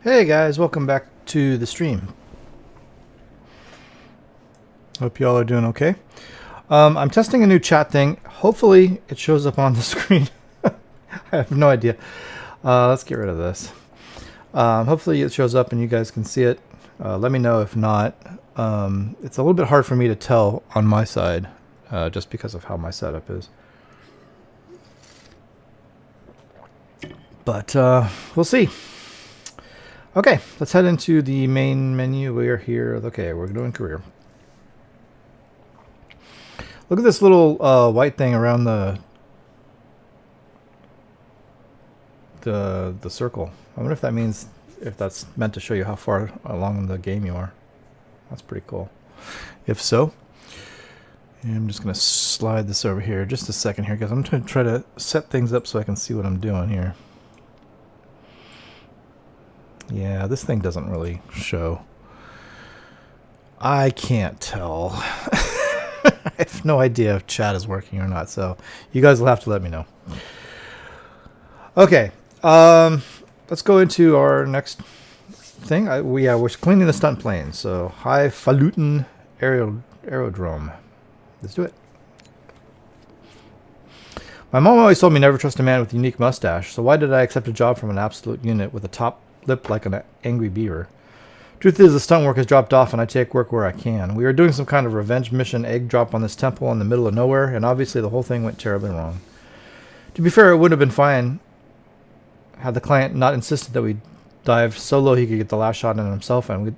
Hey guys, welcome back to the stream. Hope you all are doing okay. I'm testing a new chat thing. Hopefully it shows up on the screen. I have no idea. Let's get rid of this. Hopefully it shows up and you guys can see it. Let me know if not. It's a little bit hard for me to tell on my side, just because of how my setup is. But we'll see. Okay, let's head into the main menu. We are here. Okay, we're doing career. Look at this little white thing around the circle. I wonder if that means, if that's meant to show you how far along the game you are. That's pretty cool. If so, I'm just going to slide this over here just a second here, because I'm going to try to set things up so I can see what I'm doing here. Yeah, this thing doesn't really show. I can't tell. I have no idea if chat is working or not, so you guys will have to let me know. Okay, let's go into our next thing. We're cleaning the stunt plane, so Highfalutin Aerodrome. Let's do it. My mom always told me never trust a man with a unique mustache, so why did I accept a job from an absolute unit with a top lip like an angry beaver? Truth is, the stunt work has dropped off and I take work where I can. We were doing some kind of revenge mission egg drop on this temple in the middle of nowhere, and obviously the whole thing went terribly wrong. To be fair, it would have been fine had the client not insisted that we dive so low he could get the last shot on himself, and we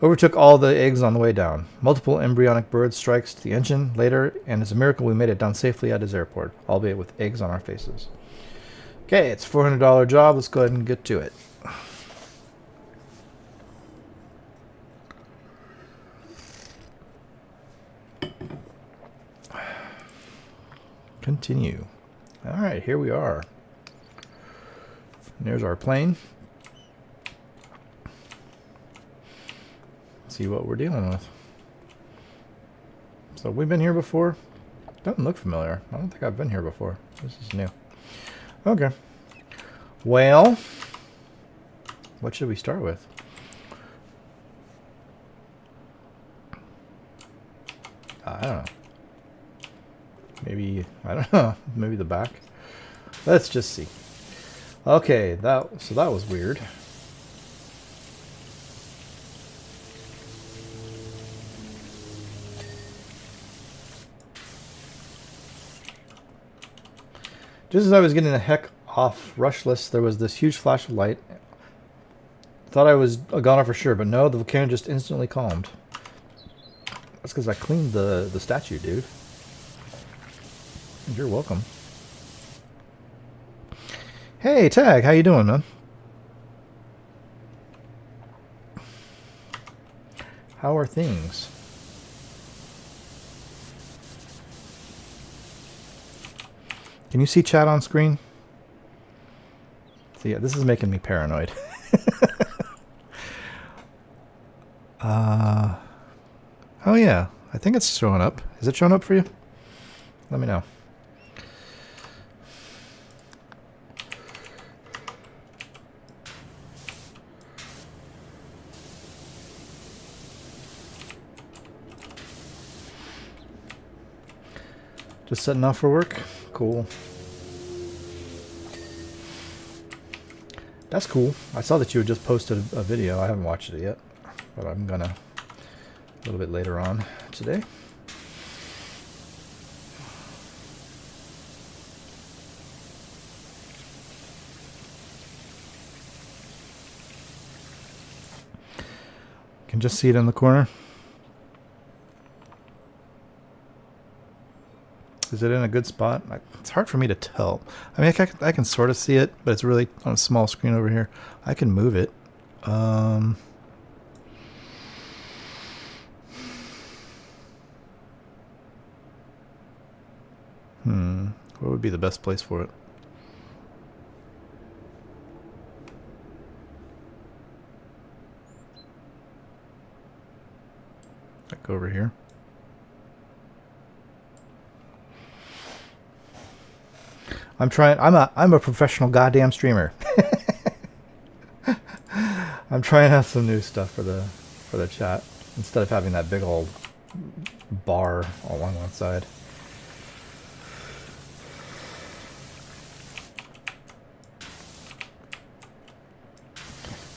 overtook all the eggs on the way down. Multiple embryonic bird strikes to the engine later, and it's a miracle we made it down safely at his airport, albeit with eggs on our faces. Okay, it's a $400 job. Let's go ahead and get to it. Continue. All right, here we are. And there's our plane. See what we're dealing with. So we've been here before. Doesn't look familiar. I don't think I've been here before. This is new. Okay. Well, what should we start with? I don't know. Maybe, I don't know. Maybe the back. Let's just see. Okay, that was weird. Just as I was getting the heck off Rushless, there was this huge flash of light. Thought I was a goner for sure, but no, the volcano just instantly calmed. That's because I cleaned the statue, dude. You're welcome. Hey, Tag, how you doing, man? How are things? Can you see chat on screen? So yeah, this is making me paranoid. Oh yeah, I think it's showing up. Is it showing up for you? Let me know. Just setting off for work? Cool. That's cool. I saw that you had just posted a video. I haven't watched it yet, but I'm gonna a little bit later on today. Can just see it in the corner. Is it in a good spot? It's hard for me to tell. I mean, I can sort of see it, but it's really on a small screen over here. I can move it. What would be the best place for it? Like over here. I'm a professional goddamn streamer. I'm trying out some new stuff for the chat instead of having that big old bar all on one side.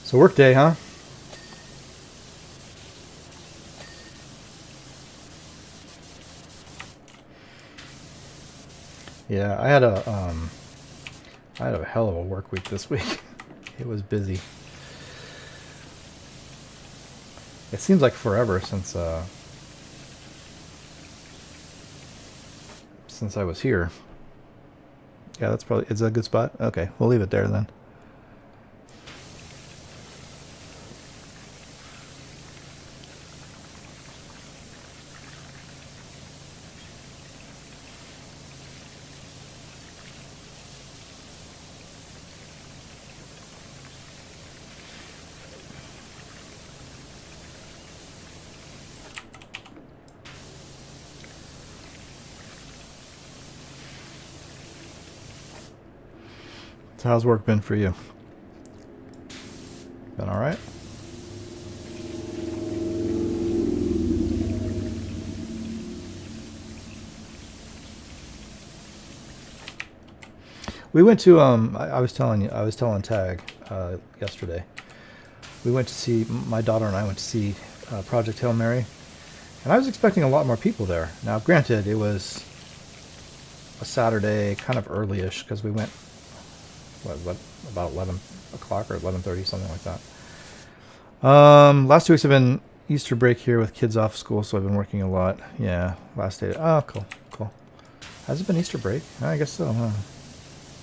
So work day, huh? Yeah, I had a hell of a work week this week. It was busy. It seems like forever since I was here. Yeah, that's probably, is that a good spot? Okay, we'll leave it there then. So how's work been for you? Been all right? We went to I was telling Tag yesterday. We went to see, my daughter and I went to see Project Hail Mary, and I was expecting a lot more people there. Now, granted, it was a Saturday, kind of early-ish, because we went what about 11 o'clock or 11:30, something like that. Last 2 weeks have been Easter break here with kids off school, so I've been working a lot. Yeah, last day. Oh, cool. Has it been Easter break? I guess so, huh?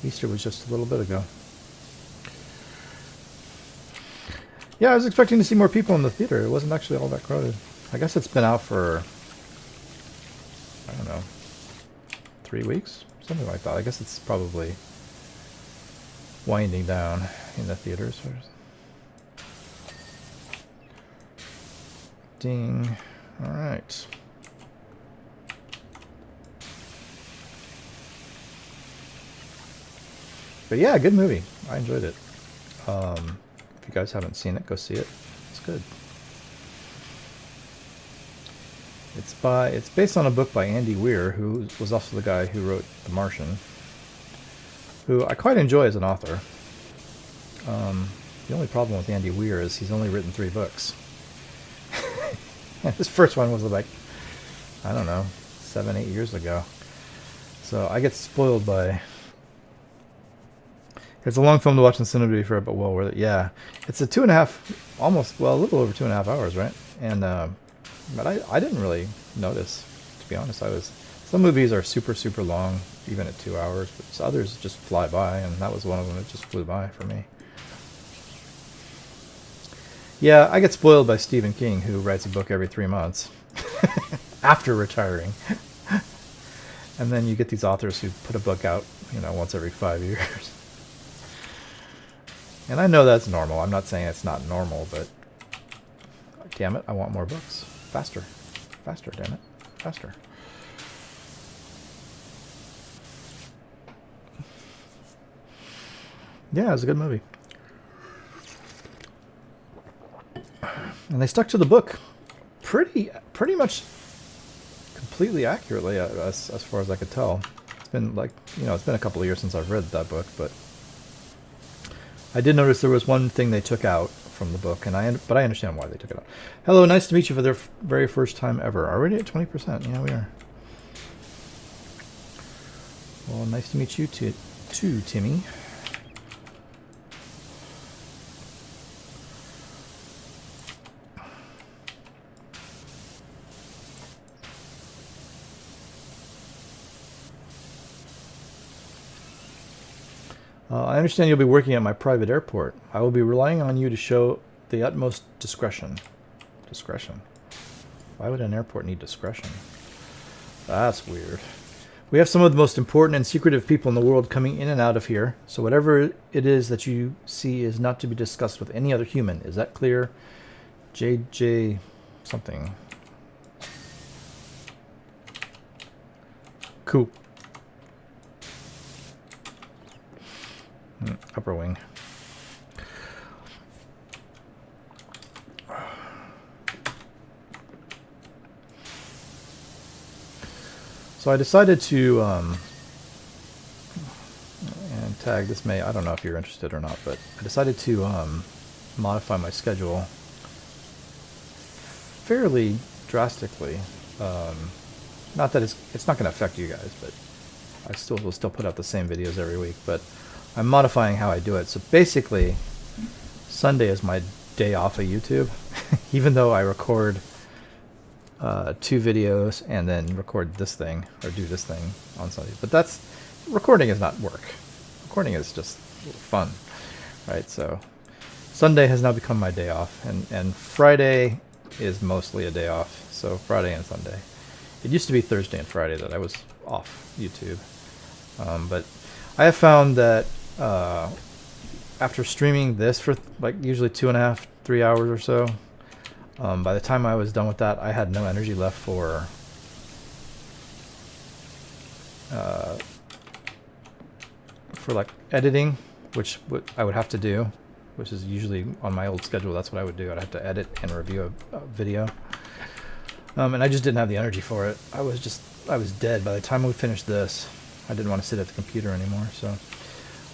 Easter was just a little bit ago. Yeah, I was expecting to see more people in the theater. It wasn't actually all that crowded. I guess it's been out for, I don't know, 3 weeks? Something like that. I guess it's probably winding down in the theaters. Ding. All right. But yeah, good movie. I enjoyed it. If you guys haven't seen it, go see it. It's good. It's based on a book by Andy Weir, who was also the guy who wrote The Martian, who I quite enjoy as an author. The only problem with Andy Weir is he's only written 3 books. His first one was like, I don't know, 7, 8 years ago. So I get spoiled by... It's a long film to watch in cinema, to be fair, but well worth it. Yeah, it's a 2.5, almost, well, a little over 2.5 hours, right? And but I didn't really notice, to be honest. Some movies are super, super long, even at 2 hours, but others just fly by, and that was one of them that just flew by for me. Yeah, I get spoiled by Stephen King, who writes a book every 3 months after retiring. And then you get these authors who put a book out, once every 5 years. And I know that's normal. I'm not saying it's not normal, but damn it, I want more books. Faster. Faster, damn it. Faster. Yeah, it was a good movie. And they stuck to the book pretty much completely accurately as far as I could tell. It's been it's been a couple of years since I've read that book, but I did notice there was one thing they took out from the book, but I understand why they took it out. Hello, nice to meet you for their very first time ever. Already at 20%. Yeah, we are. Well, nice to meet you too, Timmy. I understand you'll be working at my private airport. I will be relying on you to show the utmost discretion. Discretion? Why would an airport need discretion? That's weird. We have some of the most important and secretive people in the world coming in and out of here, so whatever it is that you see is not to be discussed with any other human. Is that clear? JJ something. Cool. Upper wing. So I decided to and tag this I don't know if you're interested or not, but I decided to modify my schedule fairly drastically. Not that it's not going to affect you guys, but I will still put out the same videos every week, but I'm modifying how I do it. So basically, Sunday is my day off of YouTube, even though I record 2 videos and then record this thing, or do this thing on Sunday. But recording is not work. Recording is just fun, right? So Sunday has now become my day off, and Friday is mostly a day off. So Friday and Sunday. It used to be Thursday and Friday that I was off YouTube. But I have found that after streaming this for usually 2.5, 3 hours or so, by the time I was done with that, I had no energy left for editing, which I would have to do, which is usually on my old schedule. That's what I would do. I'd have to edit and review a video, and I just didn't have the energy for it. I was dead by the time we finished this. I didn't want to sit at the computer anymore, so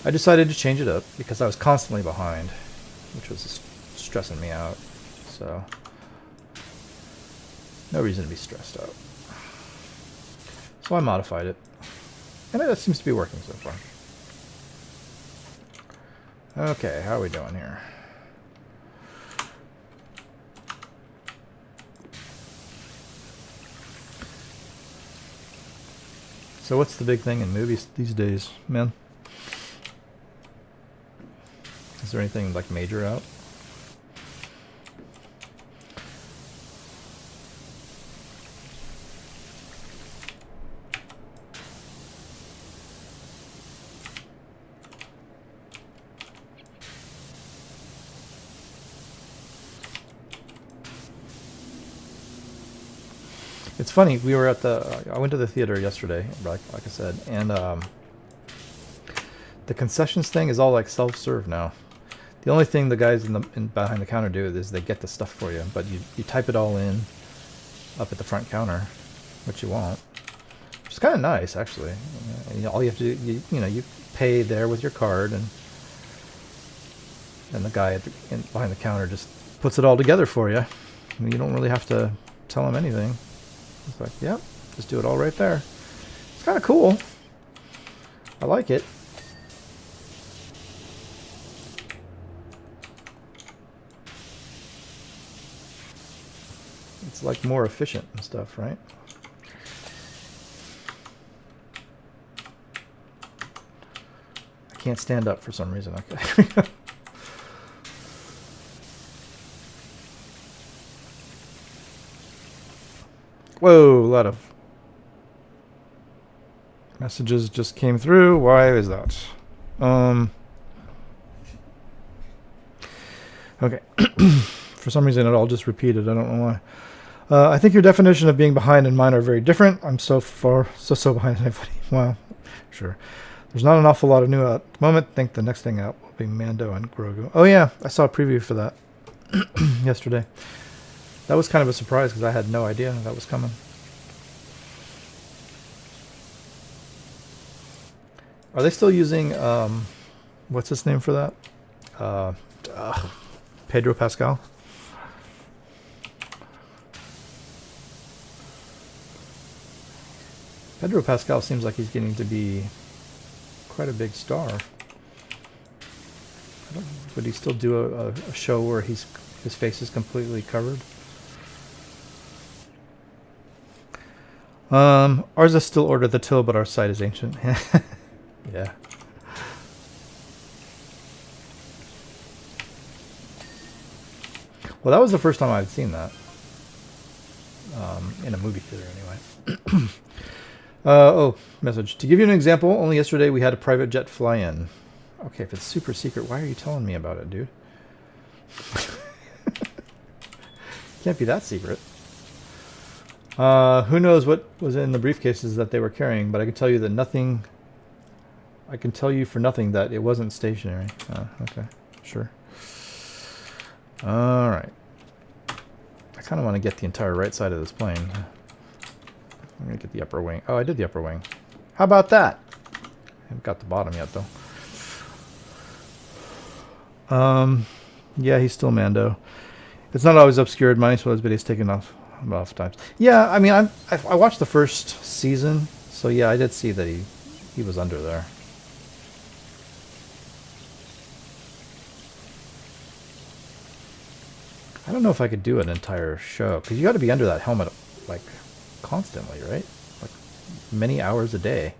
I decided to change it up because I was constantly behind, which was stressing me out. So no reason to be stressed out. So I modified it, and it seems to be working so far. Okay, how are we doing here? So what's the big thing in movies these days, man? Is there anything major out? It's funny. We were at the. I went to the theater yesterday, like I said, and the concessions thing is all like self-serve now. The only thing the guys behind the counter do is they get the stuff for you, but you type it all in up at the front counter, which you won't. Which is kind of nice, actually. All you have to do, you pay there with your card, and the guy behind the counter just puts it all together for you. You don't really have to tell him anything. It's like, yep, just do it all right there. It's kind of cool. I like it. It's like more efficient and stuff, right? I can't stand up for some reason. Okay. Whoa, a lot of messages just came through. Why is that? Okay. For some reason, it all just repeated. I don't know why. I think your definition of being behind and mine are very different. I'm so behind everybody. Wow. Sure. There's not an awful lot of new out at the moment. I think the next thing out will be Mando and Grogu. Oh, yeah. I saw a preview for that yesterday. That was kind of a surprise because I had no idea that was coming. Are they still using, what's his name for that? Pedro Pascal? Pedro Pascal seems like he's getting to be quite a big star. Would he still do a show where his face is completely covered? Ours is still Order the Till, but our site is ancient. Yeah. Well, that was the first time I'd seen that. In a movie theater, anyway. Oh, message. To give you an example, only yesterday we had a private jet fly in. Okay, if it's super secret, why are you telling me about it, dude? Can't be that secret. Who knows what was in the briefcases that they were carrying, but I can tell you that nothing... I can tell you for nothing that it wasn't stationary. Okay, sure. Alright. I kind of want to get the entire right side of this plane. I'm going to get the upper wing. Oh, I did the upper wing. How about that? I haven't got the bottom yet, though. Yeah, he's still Mando. It's not always obscured. Mine was, but he's taken off times. Yeah, I mean, I watched the first season, so yeah, I did see that he was under there. I don't know if I could do an entire show, because you got to be under that helmet, like, constantly, right? Like, many hours a day. I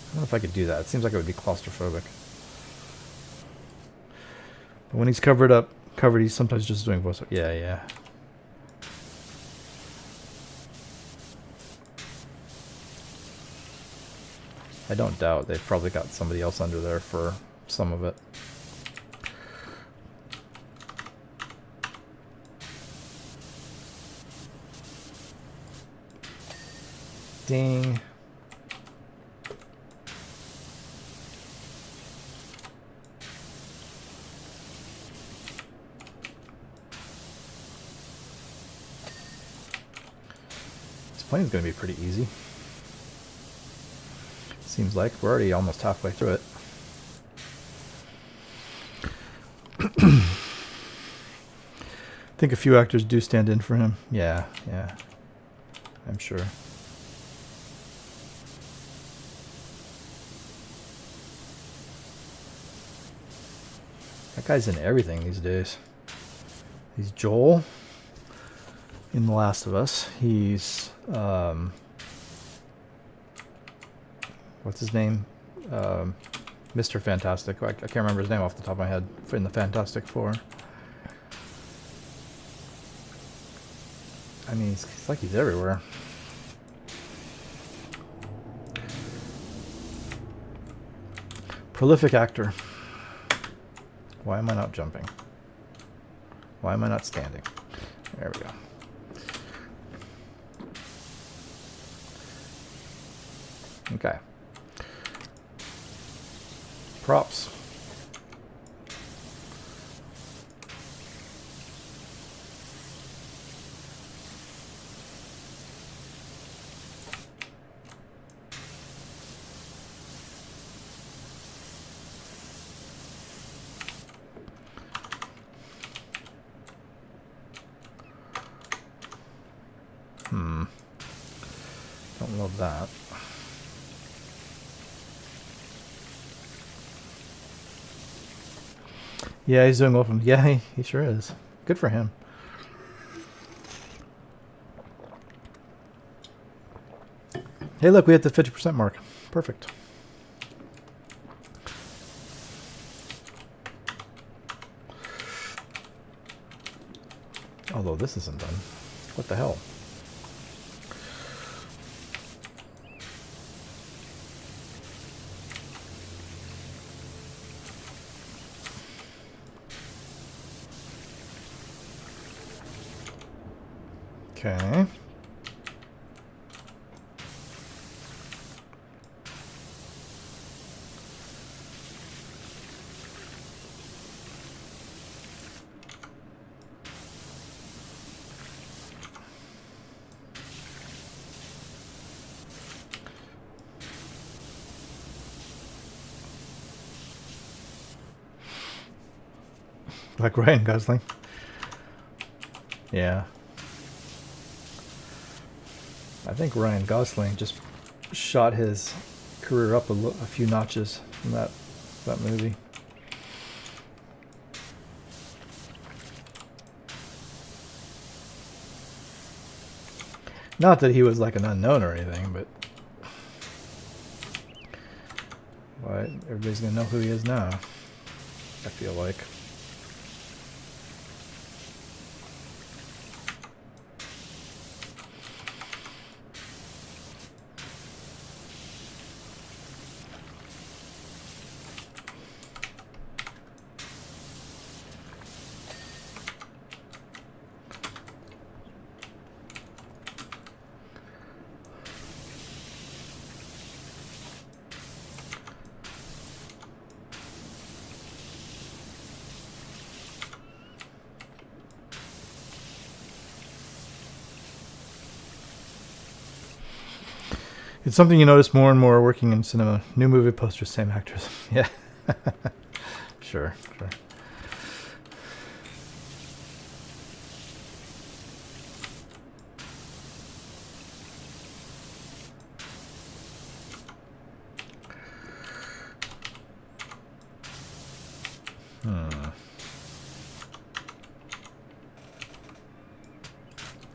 don't know if I could do that. It seems like it would be claustrophobic. But when he's covered, he's sometimes just doing voiceover. Yeah. I don't doubt they've probably got somebody else under there for some of it. Ding. This plane's going to be pretty easy. Seems like we're already almost halfway through it. I think a few actors do stand in for him. Yeah. I'm sure. That guy's in everything these days. He's Joel in The Last of Us. He's what's his name? Mr. Fantastic. I can't remember his name off the top of my head. In the Fantastic Four. I mean, it's like he's everywhere. Prolific actor. Why am I not jumping? Why am I not standing? There we go. Okay. Props. Don't love that. Yeah, he's doing well from. Yeah, he sure is. Good for him. Hey, look, we hit the 50% mark. Perfect. Although this isn't done. What the hell? Okay. Like Ryan Gosling. Yeah. I think Ryan Gosling just shot his career up a few notches from that movie. Not that he was like an unknown or anything, but everybody's gonna know who he is now, I feel like. It's something you notice more and more working in cinema. New movie posters, same actors. Yeah. Sure.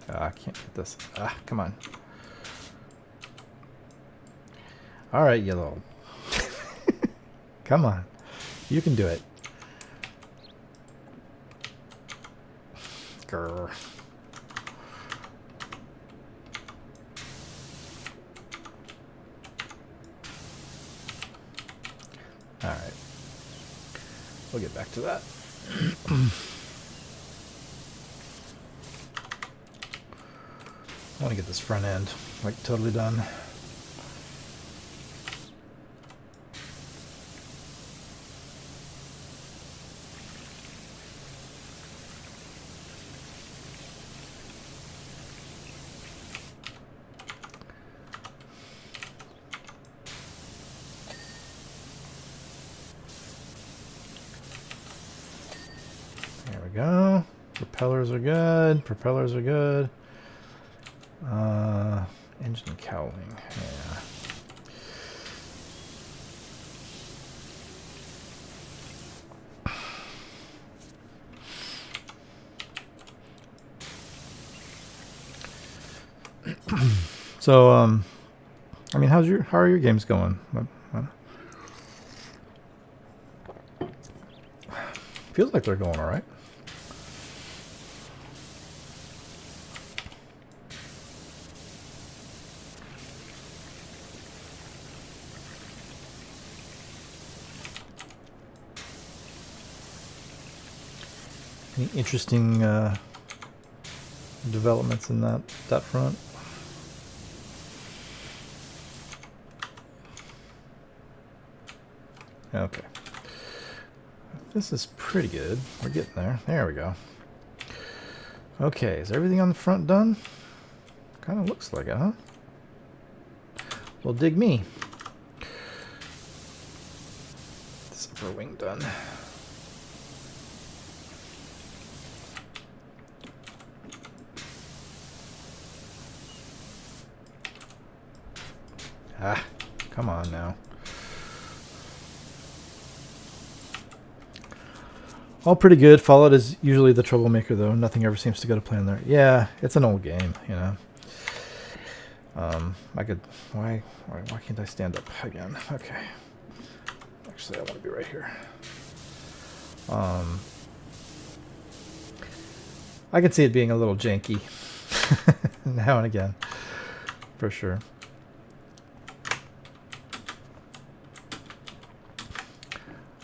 I can't get this. Come on. All right, yellow. Come on. You can do it. Grr. All right. We'll get back to that. I want to get this front end like totally done. There we go. Propellers are good. Propellers are good. Engine cowling. Yeah. So, I mean, how are your games going? Feels like they're going all right. Any interesting developments in that front? Okay. This is pretty good. We're getting there. There we go. Okay, is everything on the front done? Kind of looks like it, huh? Well, dig me. This upper wing done. Ah, come on now. All pretty good. Fallout is usually the troublemaker, though. Nothing ever seems to go to plan there. Yeah, it's an old game, you know. I could... Why can't I stand up again? Okay. Actually, I want to be right here. I can see it being a little janky now and again, for sure.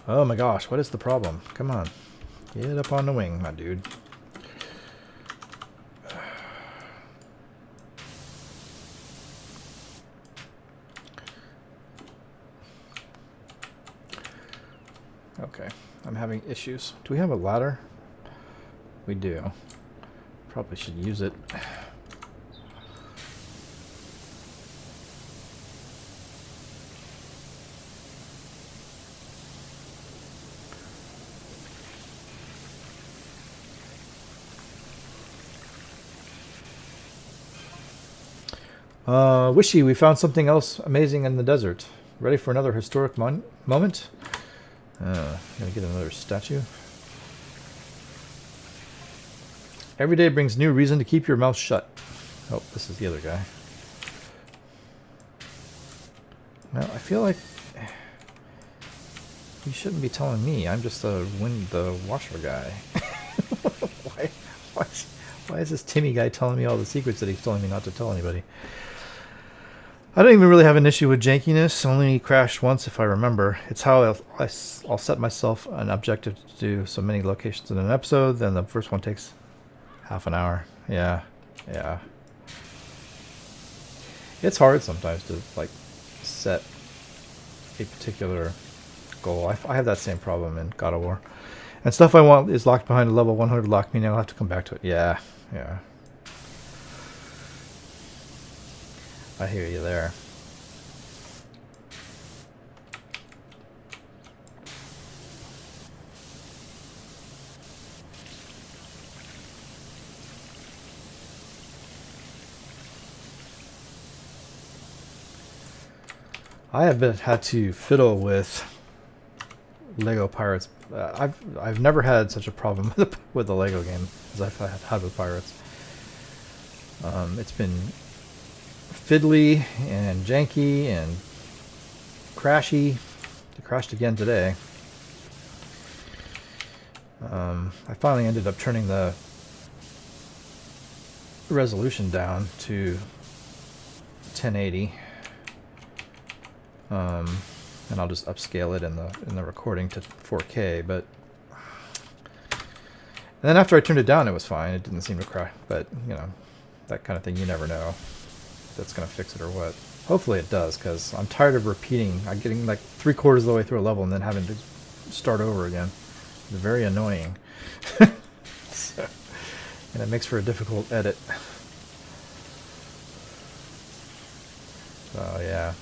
Oh my gosh, what is the problem? Come on. Get up on the wing, my dude. Okay, I'm having issues. Do we have a ladder? We do. Probably should use it. Wishy, we found something else amazing in the desert. Ready for another historic moment? Gonna get another statue. Every day brings new reason to keep your mouth shut. Oh, this is the other guy. Well, I feel like you shouldn't be telling me. I'm just the washer guy. Why is this Timmy guy telling me all the secrets that he's telling me not to tell anybody? I don't even really have an issue with jankiness. Only crashed once if I remember. It's how I'll set myself an objective to do so many locations in an episode. Then the first one takes half an hour. Yeah. It's hard sometimes to like set a particular goal. I have that same problem in God of War. And stuff I want is locked behind a level 100 lock, meaning I'll have to come back to it. Yeah. I hear you there. I have had to fiddle with Lego Pirates. I've never had such a problem with the Lego game as I've had with Pirates. It's been fiddly and janky and crashy. It crashed again today. I finally ended up turning the resolution down to 1080. And I'll just upscale it in the recording to 4K, but and then after I turned it down, it was fine. It didn't seem to crash, but you know, that kind of thing, you never know if that's gonna fix it or what. Hopefully it does, because I'm tired of repeating. I'm getting like 3/4 of the way through a level and then having to start over again. It's very annoying. So, and it makes for a difficult edit. So yeah.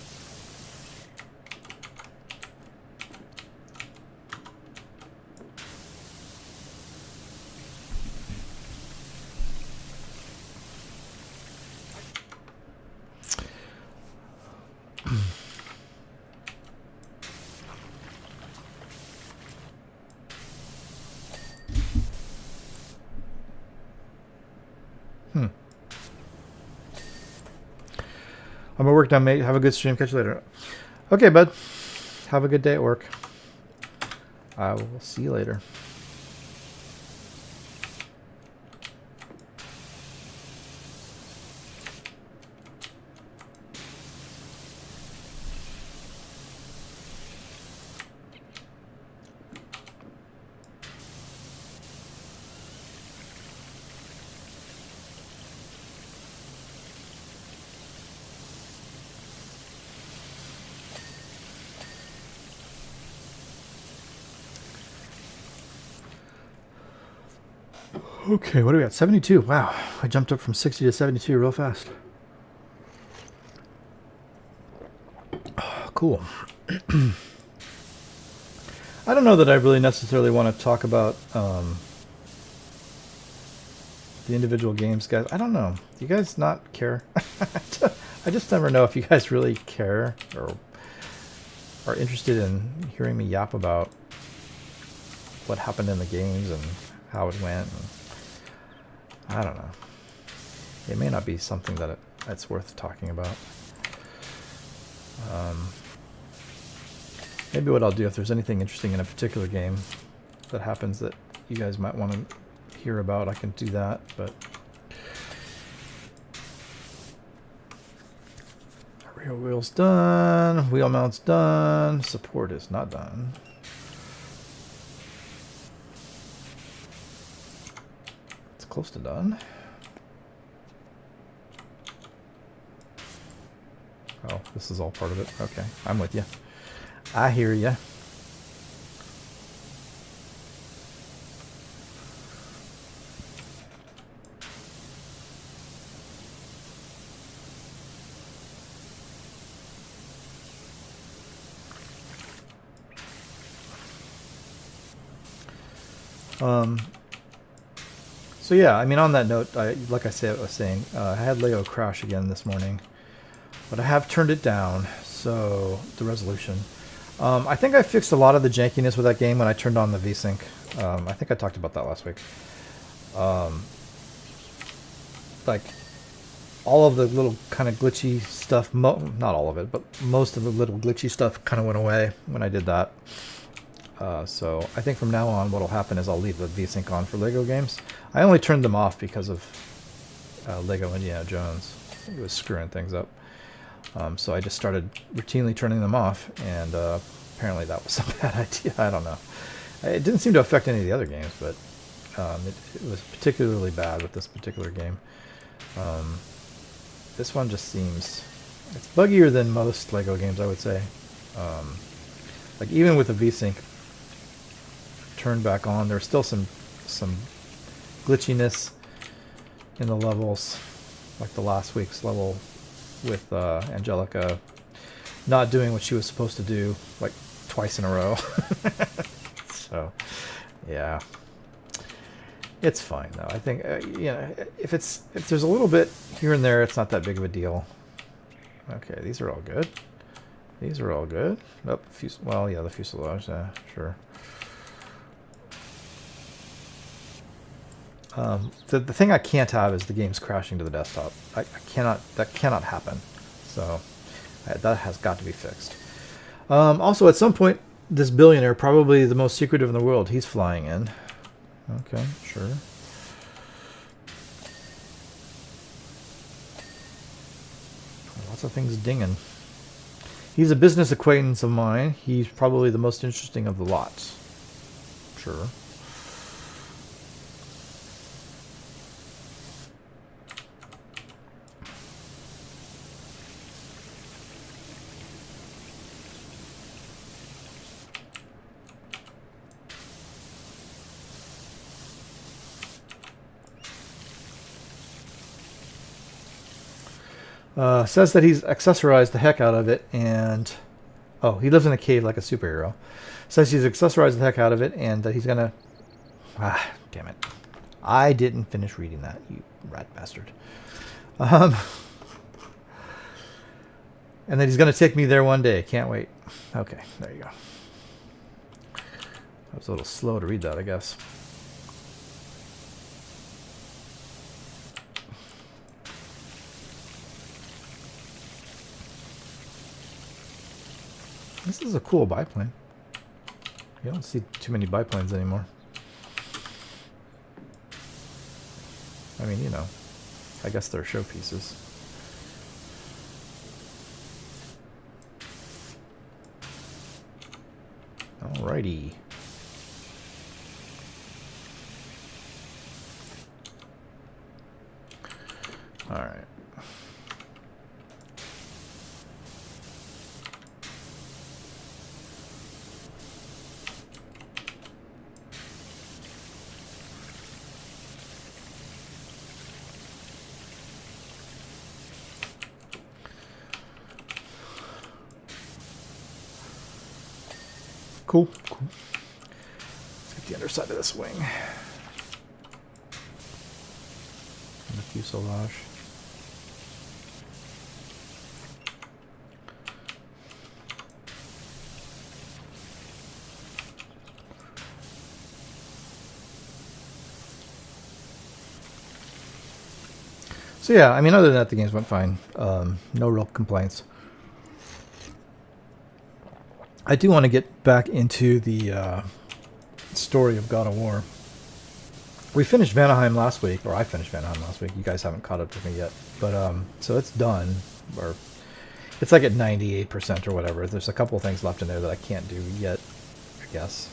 I'm at work now, mate. Have a good stream. Catch you later. Okay, bud. Have a good day at work. I will see you later. Okay, what do we got? 72. Wow, I jumped up from 60 to 72 real fast. Cool. I don't know that I really necessarily want to talk about the individual games, guys. I don't know. Do you guys not care? I just never know if you guys really care or are interested in hearing me yap about what happened in the games and how it went. And I don't know. It may not be something that that's worth talking about. Maybe what I'll do, if there's anything interesting in a particular game that happens that you guys might want to hear about, I can do that. But rear wheel's done, wheel mount's done, support is not done. It's close to done. Oh, this is all part of it. Okay, I'm with you. I hear you. So yeah, I mean, on that note, like I was saying, I had Lego crash again this morning, but I have turned it down, so the resolution. I think I fixed a lot of the jankiness with that game when I turned on the VSync. I think I talked about that last week. Like, all of the little kind of glitchy stuff, not all of it, but most of the little glitchy stuff kind of went away when I did that. So I think from now on what will happen is I'll leave the VSync on for Lego games. I only turned them off because of Lego Indiana Jones. It was screwing things up. So I just started routinely turning them off, and apparently that was a bad idea. I don't know. It didn't seem to affect any of the other games, but it was particularly bad with this particular game. This one just seems... it's buggier than most Lego games, I would say. Like even with the VSync turned back on, there's still some glitchiness in the levels, like the last week's level with Angelica not doing what she was supposed to do like twice in a row. So yeah, it's fine though. I think you know, if there's a little bit here and there, it's not that big of a deal. Okay, these are all good. These are all good. Oh, well, yeah, the fuselage, sure. The thing I can't have is the game's crashing to the desktop. I cannot. That cannot happen. So that has got to be fixed. Also, at some point, this billionaire, probably the most secretive in the world, he's flying in. Okay, sure. Lots of things dinging. He's a business acquaintance of mine. He's probably the most interesting of the lots. Sure. Says that he's accessorized the heck out of it, and oh, he lives in a cave like a superhero. Says he's accessorized the heck out of it, and that he's gonna... damn it. I didn't finish reading that, you rat bastard. And that he's gonna take me there one day. Can't wait. Okay, there you go. I was a little slow to read that, I guess. This is a cool biplane. You don't see too many biplanes anymore. I mean, you know, I guess they're showpieces. Alrighty. Alright. Cool. Let's get the underside of this wing. And the fuselage. So yeah, I mean, other than that, the games went fine. No real complaints. I do want to get back into the story of God of War. We finished Vanaheim last week, or I finished Vanaheim last week. You guys haven't caught up to me yet, but so it's done, or it's like at 98% or whatever. There's a couple of things left in there that I can't do yet, I guess.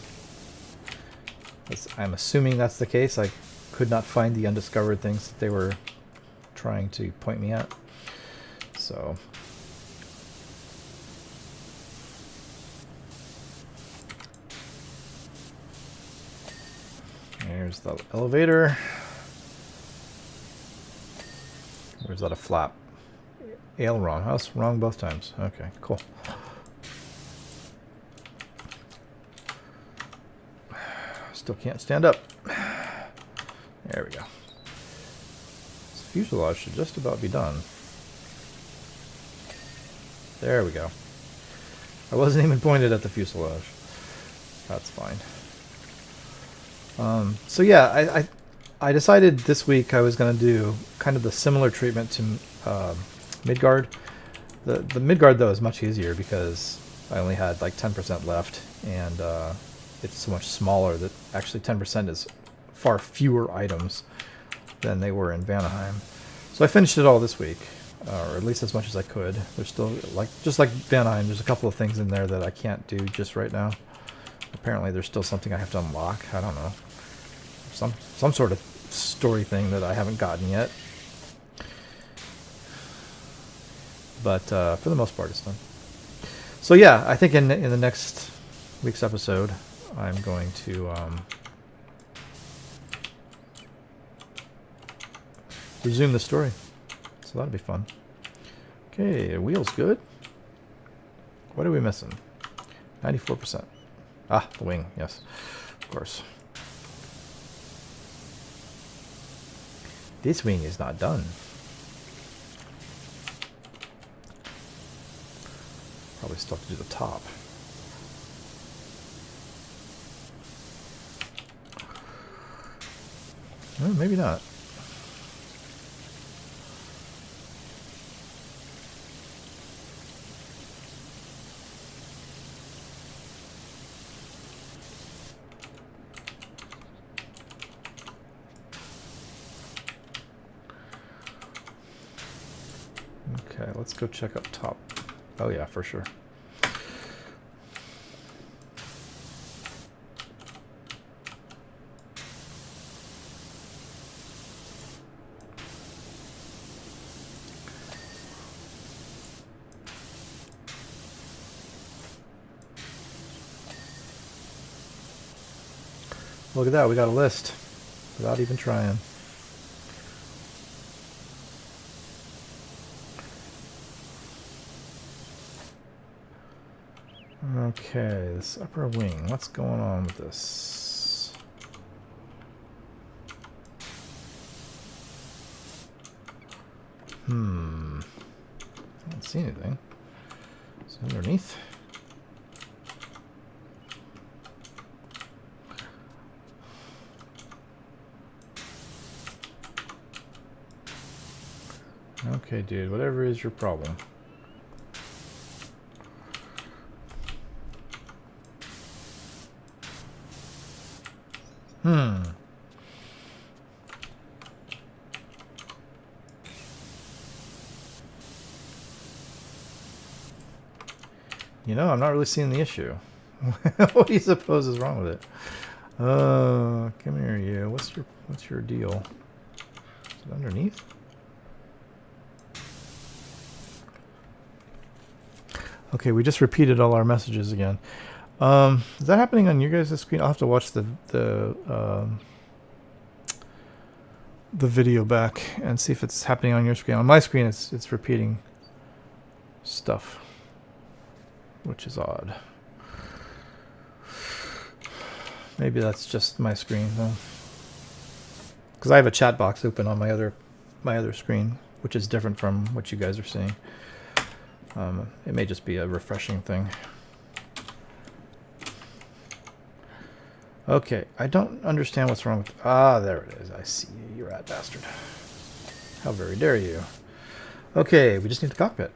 I'm assuming that's the case. I could not find the undiscovered things that they were trying to point me at. So there's the elevator. Where's that a flap? Aileron. I was wrong both times. Okay, cool. Still can't stand up. There we go. This fuselage should just about be done. There we go. I wasn't even pointed at the fuselage. That's fine. So yeah, I decided this week I was going to do kind of the similar treatment to Midgard. The Midgard though is much easier because I only had like 10% left, and it's so much smaller that actually 10% is far fewer items than they were in Vanaheim. So I finished it all this week, or at least as much as I could. There's still, just like Vanaheim, there's a couple of things in there that I can't do just right now. Apparently there's still something I have to unlock. I don't know. Some sort of story thing that I haven't gotten yet. But for the most part it's done. So yeah, I think in the next week's episode I'm going to resume the story. So that'll be fun. Okay, the wheel's good. What are we missing? 94%. Ah, the wing, yes. Of course. This wing is not done. Probably still have to do the top. Well, maybe not. Okay, let's go check up top. Oh yeah, for sure. Look at that, we got a list without even trying. Okay, this upper wing, what's going on with this? I don't see anything. It's underneath. Okay, dude, whatever is your problem. You know, I'm not really seeing the issue. What do you suppose is wrong with it? Come here, you. What's your deal? Is it underneath? Okay, we just repeated all our messages again. Is that happening on your guys' screen? I'll have to watch the video back and see if it's happening on your screen. On my screen, it's repeating stuff, which is odd. Maybe that's just my screen though, because I have a chat box open on my other screen, which is different from what you guys are seeing. It may just be a refreshing thing. Okay, I don't understand what's wrong with... Ah, there it is. I see you, you rat bastard. How very dare you. Okay, we just need the cockpit,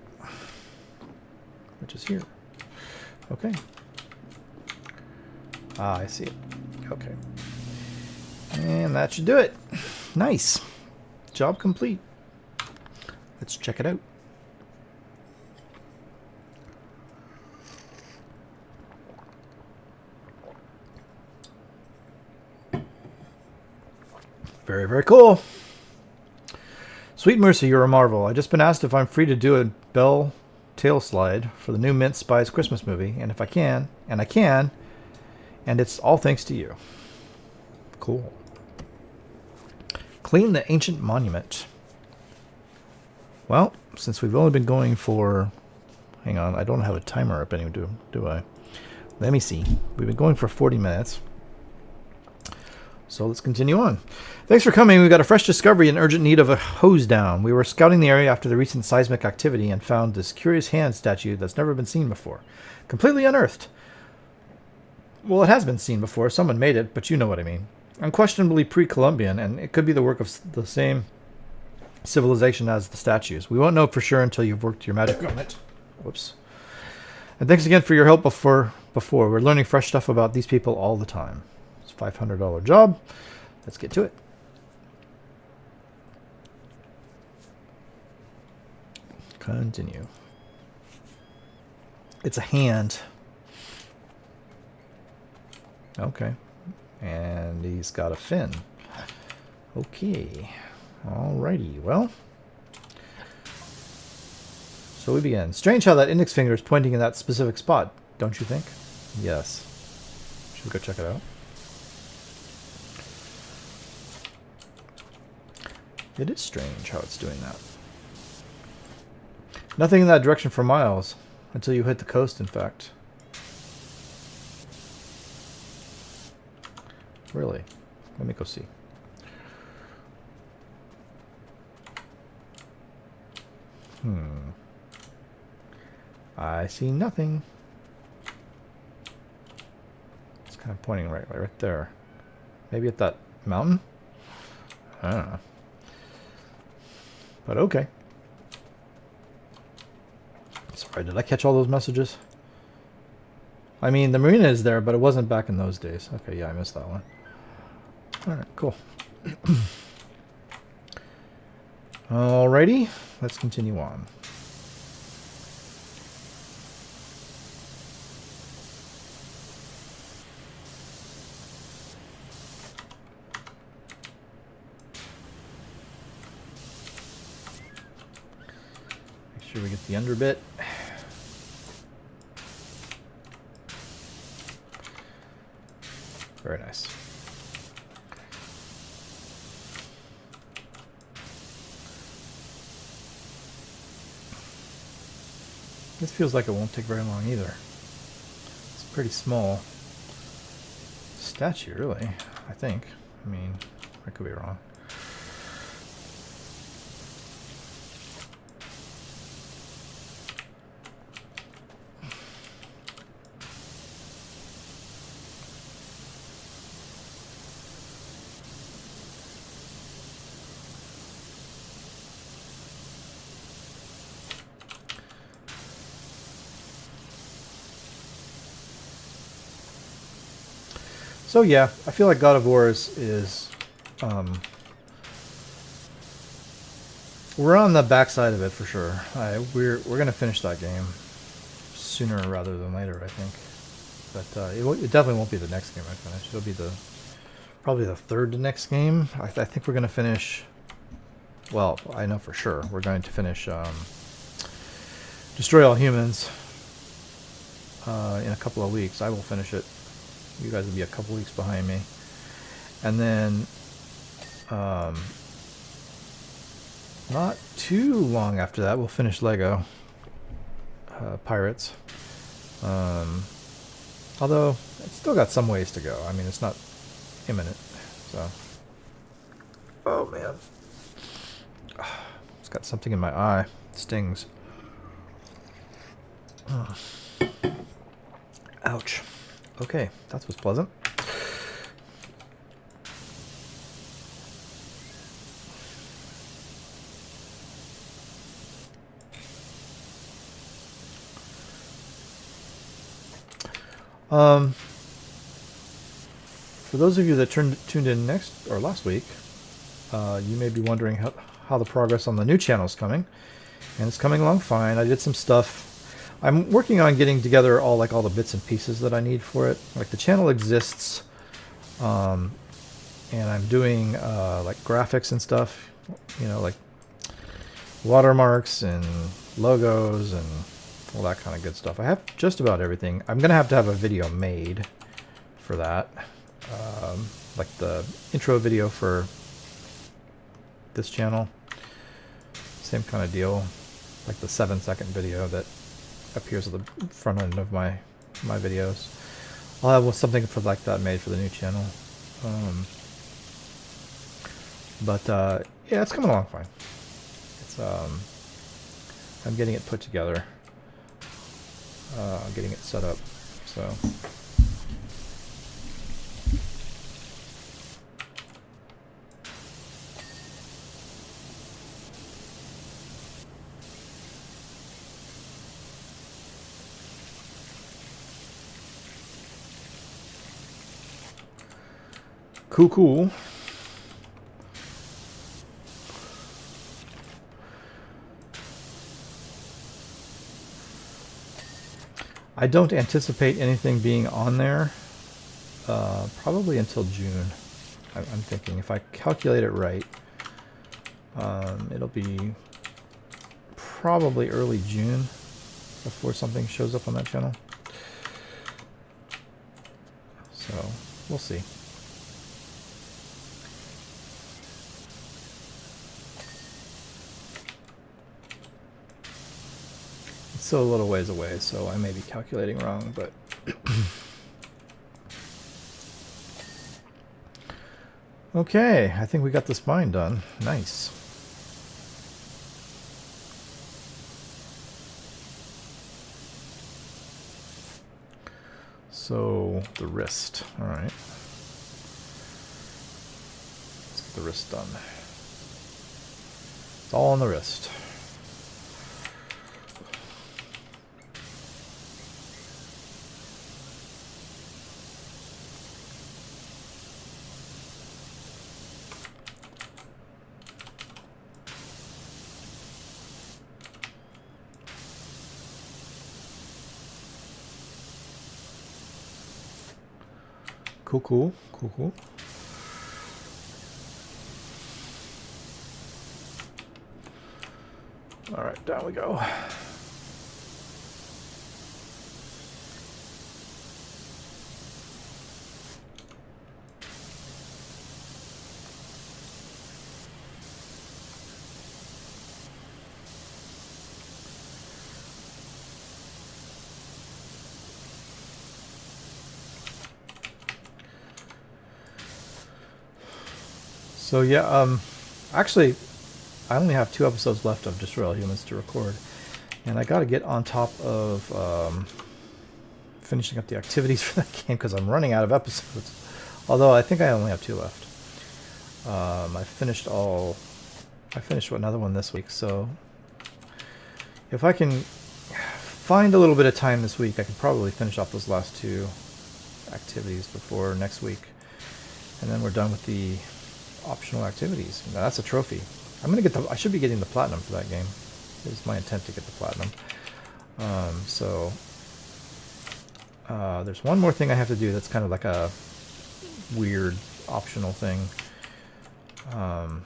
which is here. Okay. Ah, I see it. Okay. And that should do it. Nice. Job complete. Let's check it out. Very, very cool. Sweet Mercy, you're a marvel. I've just been asked if I'm free to do a Bell tail slide for the new Mint Spies Christmas movie, and if I can, and I can, and it's all thanks to you. Cool. Clean the ancient monument. Well, since we've only been going for... Hang on, I don't have a timer up anymore, do I? Let me see. We've been going for 40 minutes. So let's continue on. Thanks for coming. We've got a fresh discovery in urgent need of a hose down. We were scouting the area after the recent seismic activity and found this curious hand statue that's never been seen before. Completely unearthed. Well, it has been seen before. Someone made it, but you know what I mean. Unquestionably pre-Columbian, and it could be the work of the same civilization as the statues. We won't know for sure until you've worked your magic on it. Whoops. And thanks again for your help before. We're learning fresh stuff about these people all the time. It's a $500 job. Let's get to it. Continue. It's a hand. Okay. And he's got a fin. Okay. Alrighty. Well. So we begin. Strange how that index finger is pointing in that specific spot, don't you think? Yes. Should we go check it out? It is strange how it's doing that. Nothing in that direction for miles. Until you hit the coast, in fact. Really? Let me go see. I see nothing. It's kind of pointing right there. Maybe at that mountain? I don't know. But okay. Sorry, did I catch all those messages? I mean, the marina is there, but it wasn't back in those days. Okay, yeah, I missed that one. Alright, cool. Alrighty, let's continue on. Make sure we get the underbit. Very nice. This feels like it won't take very long either. It's a pretty small statue, really, I think. I mean, I could be wrong. So yeah, I feel like God of War is we're on the backside of it for sure. We're gonna finish that game sooner rather than later, I think. But it definitely won't be the next game I finish. It'll be probably the third to next game. I think we're gonna finish. Well, I know for sure we're going to finish Destroy All Humans in a couple of weeks. I will finish it. You guys will be a couple weeks behind me. And then not too long after that, we'll finish Lego Pirates. Although, it's still got some ways to go. I mean, it's not imminent, so. Oh, man. It's got something in my eye. It stings. Ugh. Ouch. Okay, that was pleasant. For those of you that tuned in last week, you may be wondering how the progress on the new channel is coming, and it's coming along fine. I did some stuff. I'm working on getting together all the bits and pieces that I need for it. Like the channel exists, and I'm doing like graphics and stuff, like watermarks and logos and all that kind of good stuff. I have just about everything. I'm gonna have to have a video made for that, like the intro video for this channel. Same kind of deal, like the 7-second video that appears at the front end of my videos. I'll have something for like that made for the new channel. Yeah, it's coming along fine. It's I'm getting it put together, getting it set up. So. Cool. I don't anticipate anything being on there probably until June. I'm thinking if I calculate it right, it'll be probably early June before something shows up on that channel. So we'll see. It's still a little ways away, so I may be calculating wrong, but okay, I think we got the spine done. Nice. So the wrist. All right. Let's get the wrist done. It's all on the wrist. Cool. All right, down we go. So yeah, actually, I only have 2 episodes left of Destroy All Humans to record, and I got to get on top of finishing up the activities for that game because I'm running out of episodes. Although I think I only have 2 left. I finished another one this week, so if I can find a little bit of time this week, I can probably finish off those last 2 activities before next week, and then we're done with the optional activities. Now that's a trophy. I should be getting the platinum for that game. It's my intent to get the platinum. There's one more thing I have to do that's kind of like a weird optional thing. But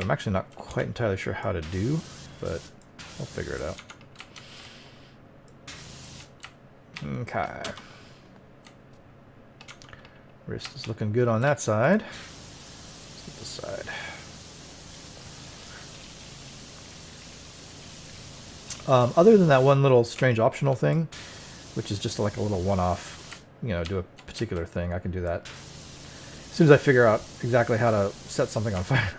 I'm actually not quite entirely sure how to do, but I'll figure it out. Okay. Wrist is looking good on that side. Let's get this side. Other than that one little strange optional thing, which is just like a little one-off, you know, do a particular thing. I can do that. As soon as I figure out exactly how to set something on fire,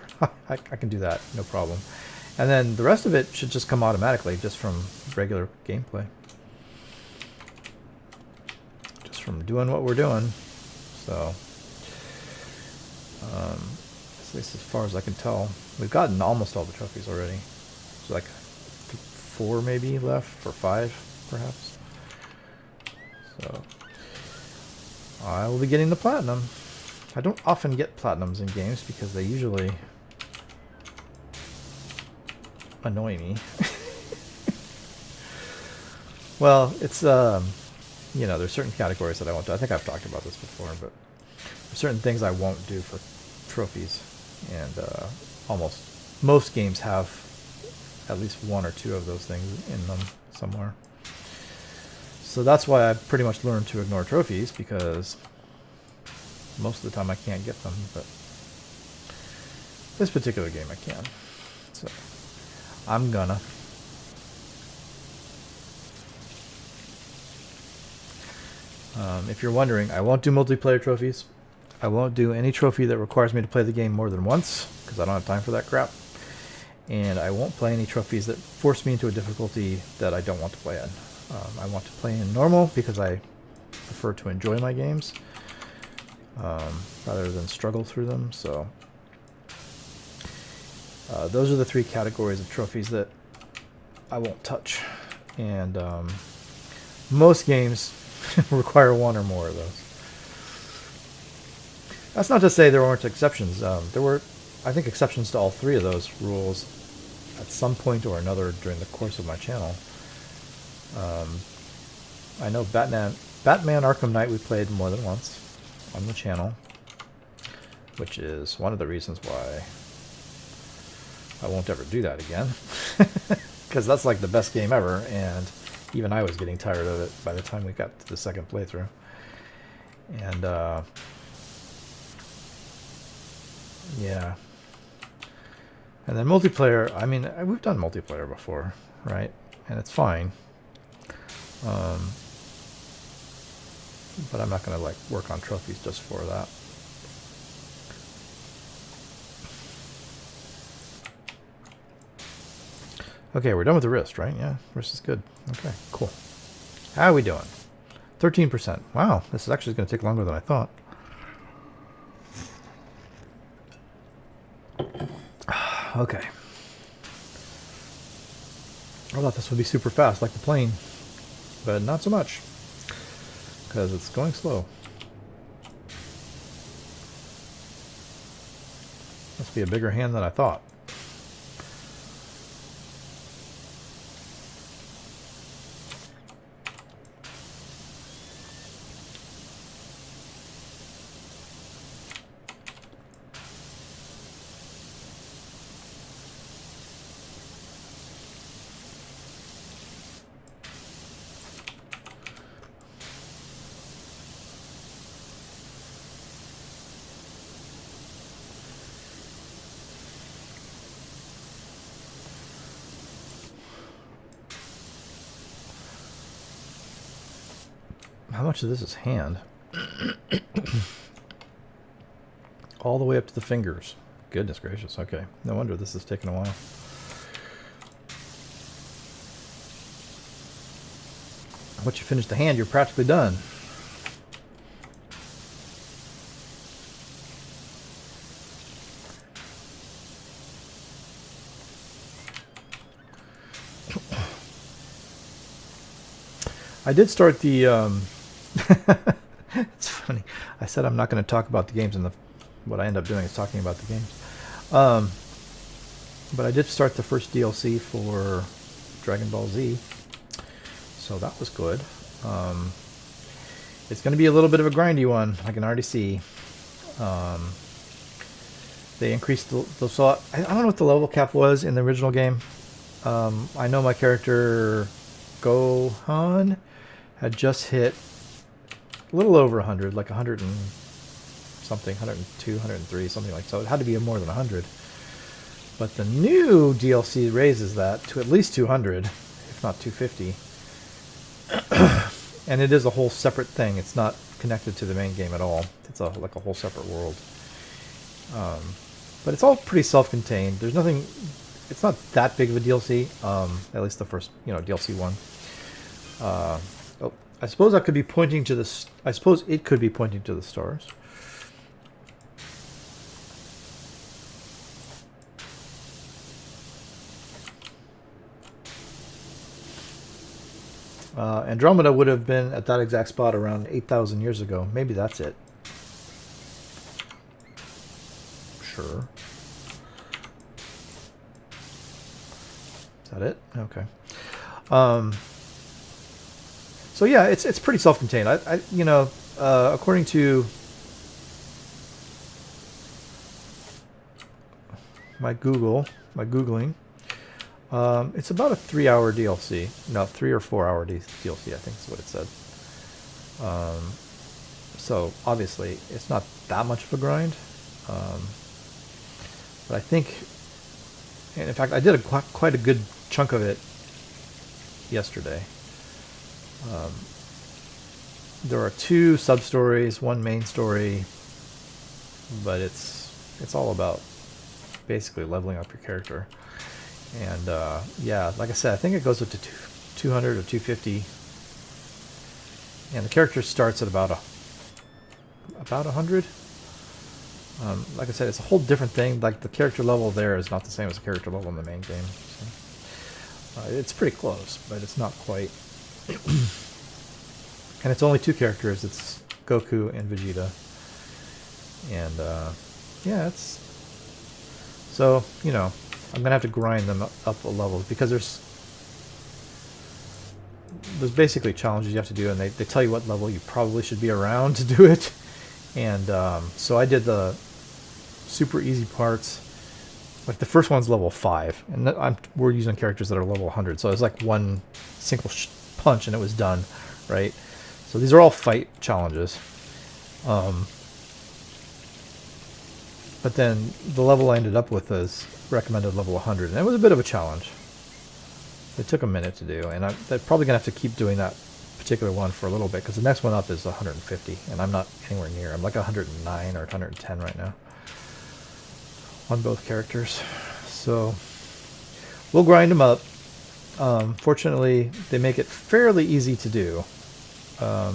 I can do that, no problem. And then the rest of it should just come automatically, just from regular gameplay. Just from doing what we're doing. So, at least as far as I can tell, we've gotten almost all the trophies already. There's like 4 maybe left, or 5 perhaps. So, I will be getting the platinum. I don't often get platinums in games because they usually annoy me. Well, it's you know, there's certain categories that I won't do. I think I've talked about this before, but there's certain things I won't do for trophies, and most games have at least 1 or 2 of those things in them somewhere. So that's why I've pretty much learned to ignore trophies, because most of the time I can't get them, but this particular game I can. So I'm gonna. If you're wondering, I won't do multiplayer trophies. I won't do any trophy that requires me to play the game more than once, because I don't have time for that crap. And I won't play any trophies that force me into a difficulty that I don't want to play in. I want to play in normal because I prefer to enjoy my games rather than struggle through them. So those are the 3 categories of trophies that I won't touch. And most games require 1 or more of those. That's not to say there weren't exceptions. There were, I think, exceptions to all 3 of those rules at some point or another during the course of my channel. I know Batman Arkham Knight we played more than once on the channel, which is one of the reasons why I won't ever do that again. Because that's like the best game ever, and even I was getting tired of it by the time we got to the second playthrough. And yeah. And then multiplayer, I mean, we've done multiplayer before, right? And it's fine. But I'm not going to like work on trophies just for that. Okay, we're done with the wrist, right? Yeah, wrist is good. Okay, cool. How are we doing? 13%. Wow, this is actually going to take longer than I thought. Okay. I thought this would be super fast, like the plane. But not so much. Because it's going slow. Must be a bigger hand than I thought. How much of this is hand? All the way up to the fingers. Goodness gracious. Okay. No wonder this is taking a while. Once you finish the hand, you're practically done. I did start the it's funny. I said I'm not going to talk about the games, and what I end up doing is talking about the games. But I did start the first DLC for Dragon Ball Z, so that was good. It's going to be a little bit of a grindy one, I can already see. They increased the so I don't know what the level cap was in the original game. I know my character Gohan had just hit a little over 100, like 100 and something, 102, 103, something like so. It had to be more than 100. But the new DLC raises that to at least 200, if not 250. And it is a whole separate thing. It's not connected to the main game at all. It's like a whole separate world. But it's all pretty self-contained. There's nothing. It's not that big of a DLC. At least the first, DLC one. Oh, I suppose I could be pointing to the. I suppose it could be pointing to the stars. Andromeda would have been at that exact spot around 8,000 years ago. Maybe that's it. Sure. Is that it? Okay. So yeah, it's pretty self-contained. According to my Googling, it's about a 3-hour DLC. No, 3 or 4 hour DLC, I think is what it said. So obviously it's not that much of a grind. But I think, and in fact, I did quite a good chunk of it yesterday. There are 2 sub-stories, 1 main story, but it's all about basically leveling up your character. And yeah, like I said, I think it goes up to 200 or 250, and the character starts at about 100. Like I said, it's a whole different thing. Like the character level there is not the same as the character level in the main game. So, it's pretty close, but it's not quite. And it's only 2 characters. It's Goku and Vegeta. And yeah, it's so I'm gonna have to grind them up a level because there's basically challenges you have to do, and they tell you what level you probably should be around to do it. And so I did the super easy parts. Like the first one's level 5, and we're using characters that are level 100. So it's like one single punch and it was done, right? So these are all fight challenges. But then the level I ended up with is recommended level 100, and it was a bit of a challenge. It took a minute to do, and they're probably gonna have to keep doing that particular one for a little bit because the next one up is 150, and I'm not anywhere near. I'm like 109 or 110 right now on both characters. So we'll grind them up. Fortunately, they make it fairly easy to do, the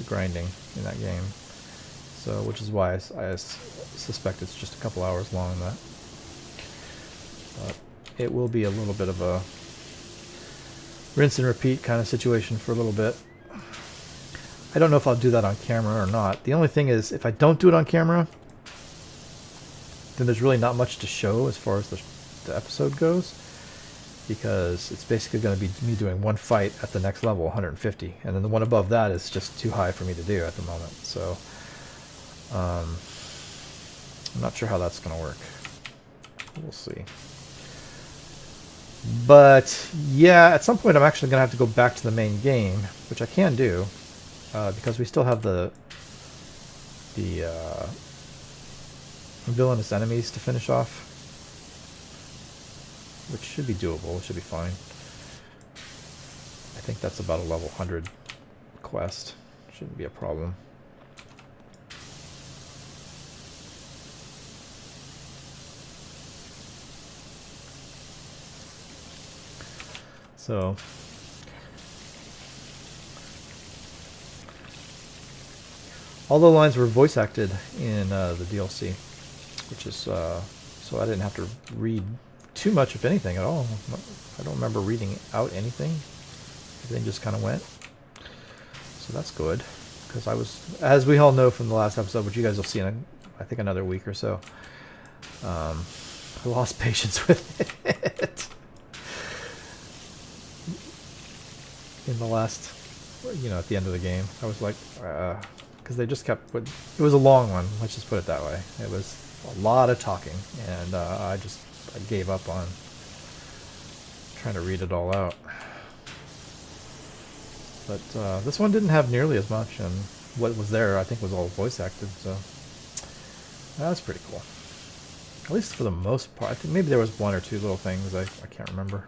grinding in that game. So, which is why I suspect it's just a couple hours long. That, but it will be a little bit of a rinse and repeat kind of situation for a little bit. I don't know if I'll do that on camera or not. The only thing is, if I don't do it on camera, then there's really not much to show as far as the episode goes, because it's basically going to be me doing one fight at the next level, 150, and then the one above that is just too high for me to do at the moment. So I'm not sure how that's going to work. We'll see. But yeah, at some point I'm actually going to have to go back to the main game, which I can do, because we still have the villainous enemies to finish off, which should be doable. It should be fine. I think that's about a level 100 quest. Shouldn't be a problem. So all the lines were voice acted in the DLC, which is so I didn't have to read too much, if anything, at all. I don't remember reading out anything. Everything just kind of went. So that's good, because I was, as we all know from the last episode, which you guys will see in I think another week or so, I lost patience with it. In the last, at the end of the game, I was like, because they just kept, it was a long one, let's just put it that way. It was a lot of talking, and I gave up on trying to read it all out. But this one didn't have nearly as much, and what was there, I think, was all voice acted, so that's pretty cool. At least for the most part. I think maybe there was 1 or 2 little things I can't remember.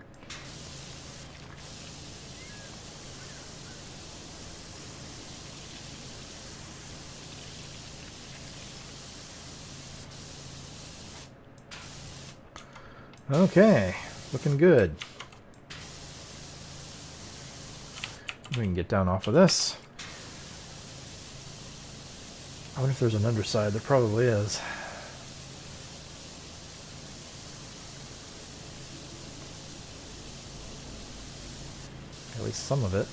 Okay, looking good. We can get down off of this. I wonder if there's an underside. There probably is. At least some of it.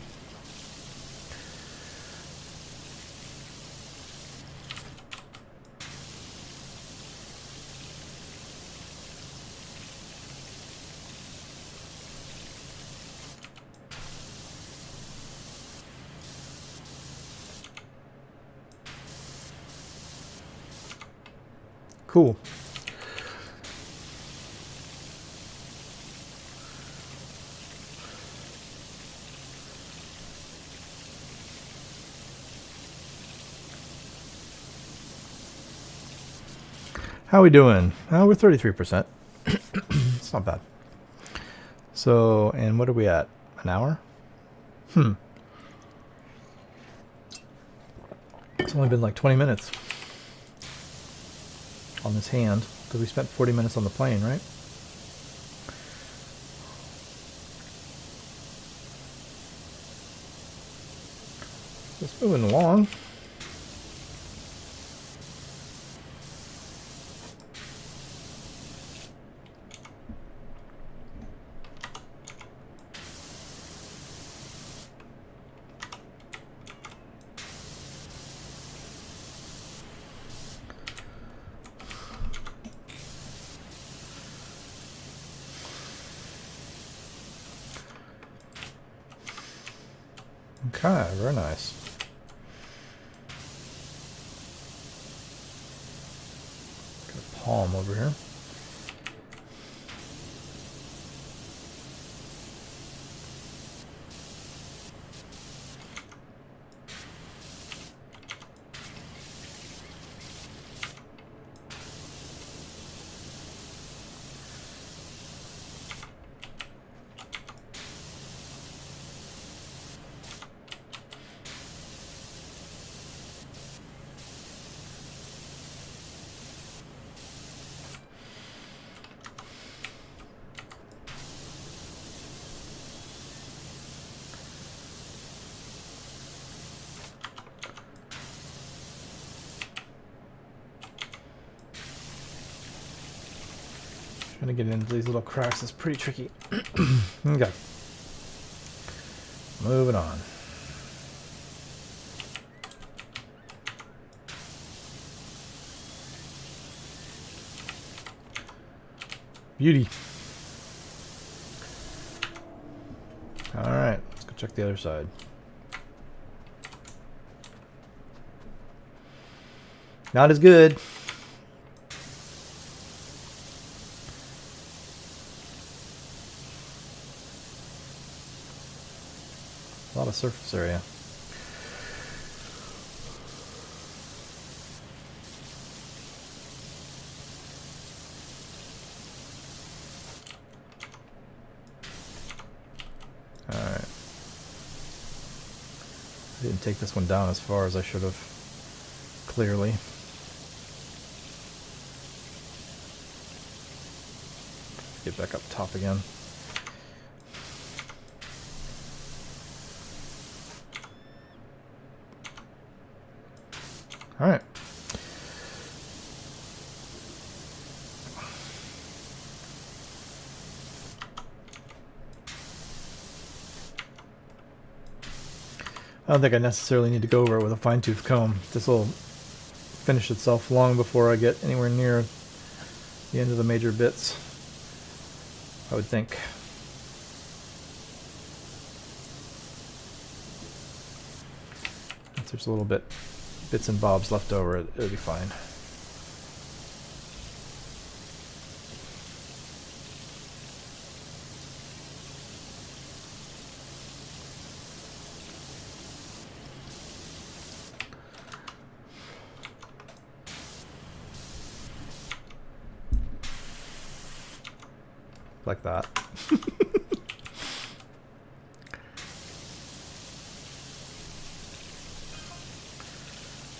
Cool. How are we doing? Oh, we're 33%. It's not bad. So, and what are we at? An hour? It's only been like 20 minutes on this hand, because we spent 40 minutes on the plane, right? Just moving along. Okay, very nice. Got a palm over here. Trying to get into these little cracks is pretty tricky. Okay. Moving on. Beauty. Alright, let's go check the other side. Not as good. A lot of surface area. Alright. I didn't take this one down as far as I should have. Clearly. Get back up top again. All right. I don't think I necessarily need to go over it with a fine-tooth comb. This will finish itself long before I get anywhere near the end of the major bits, I would think. If there's a little bits and bobs left over, it'll be fine. Like that.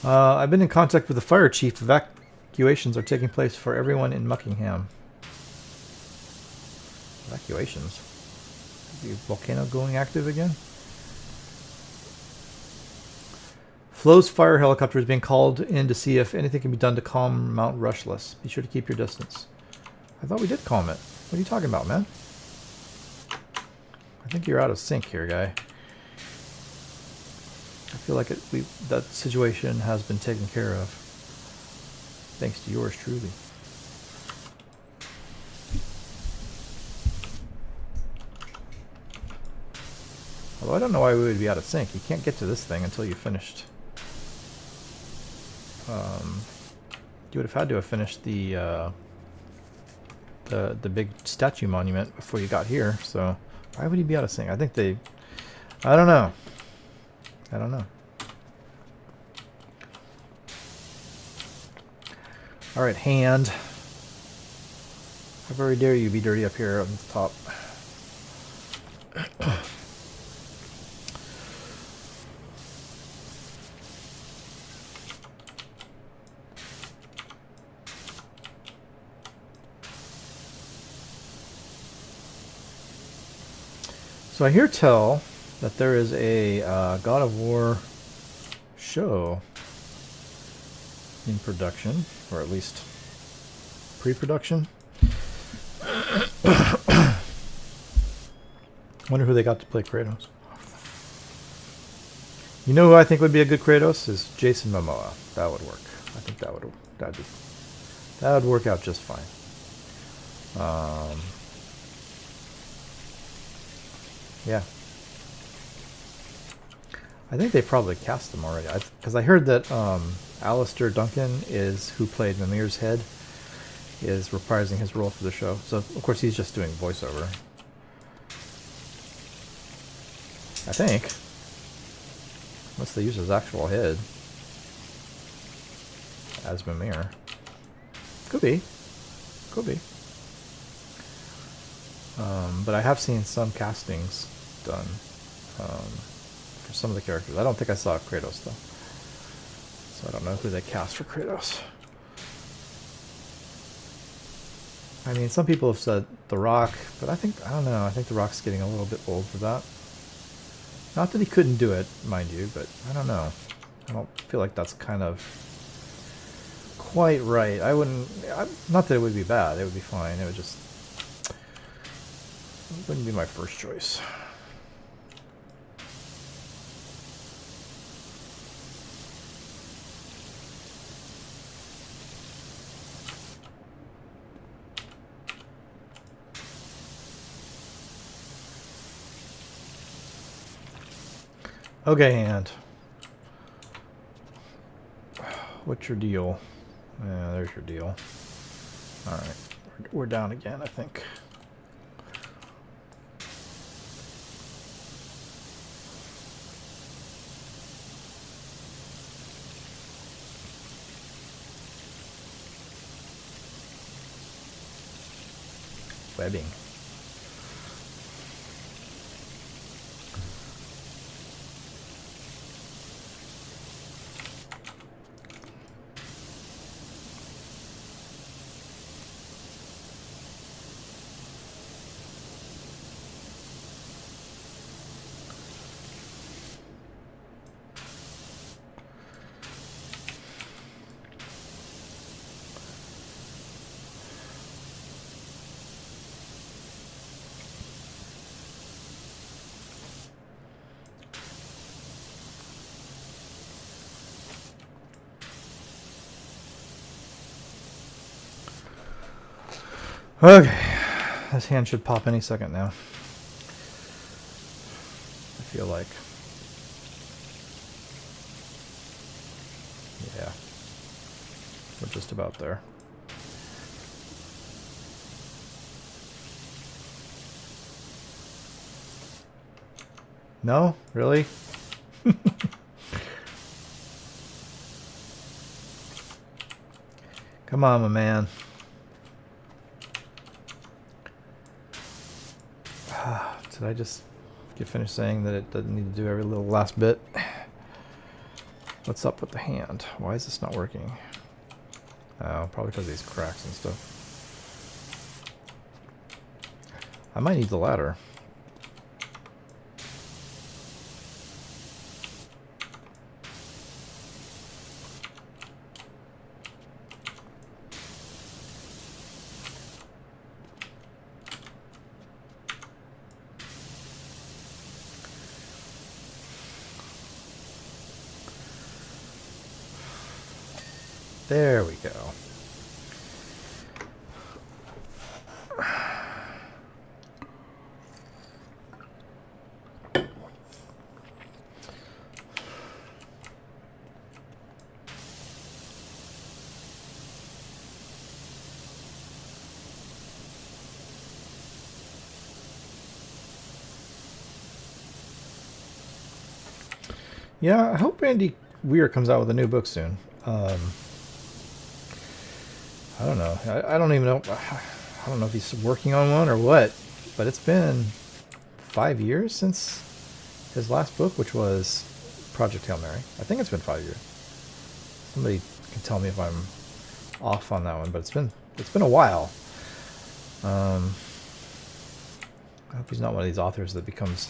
I've been in contact with the fire chief. Evacuations are taking place for everyone in Muckingham. Evacuations. Is the volcano going active again? Flo's fire helicopter is being called in to see if anything can be done to calm Mount Rushless. Be sure to keep your distance. I thought we did calm it. What are you talking about, man? I think you're out of sync here, guy. I feel like that situation has been taken care of. Thanks to yours truly. Although I don't know why we would be out of sync. You can't get to this thing until you finished. You would have had to have finished the big statue monument before you got here. So why would he be out of sync? I think they... I don't know. I don't know. Alright, hand. How very dare you be dirty up here on the top. So I hear tell that there is a God of War show in production, or at least pre-production. Wonder who they got to play Kratos. You know who I think would be a good Kratos is Jason Momoa. That would work. I think that would work out just fine. Yeah. I think they probably cast him already. Because I heard that Alistair Duncan who played Mimir's head, is reprising his role for the show. So of course he's just doing voiceover. I think. Unless they use his actual head as Mimir. Could be. Could be. But I have seen some castings done for some of the characters. I don't think I saw Kratos though. So I don't know who they cast for Kratos. I mean, some people have said The Rock, but I don't know, I think The Rock's getting a little bit old for that. Not that he couldn't do it, mind you, but I don't know. I don't feel like that's kind of quite right. Not that it would be bad, it would be fine. It wouldn't be my first choice. Okay, hand. What's your deal? Yeah, there's your deal. Alright. We're down again, I think. Webbing. Okay, this hand should pop any second now. I feel like. Yeah, we're just about there. No? Really? Come on, my man. Did I just get finished saying that it doesn't need to do every little last bit? What's up with the hand? Why is this not working? Oh, probably because of these cracks and stuff. I might need the ladder. There we go. Yeah, I hope Andy Weir comes out with a new book soon. I don't know. I don't even know. I don't know if he's working on one or what, but it's been 5 years since his last book, which was Project Hail Mary. I think it's been 5 years. Somebody can tell me if I'm off on that one, but it's been a while. I hope he's not one of these authors that becomes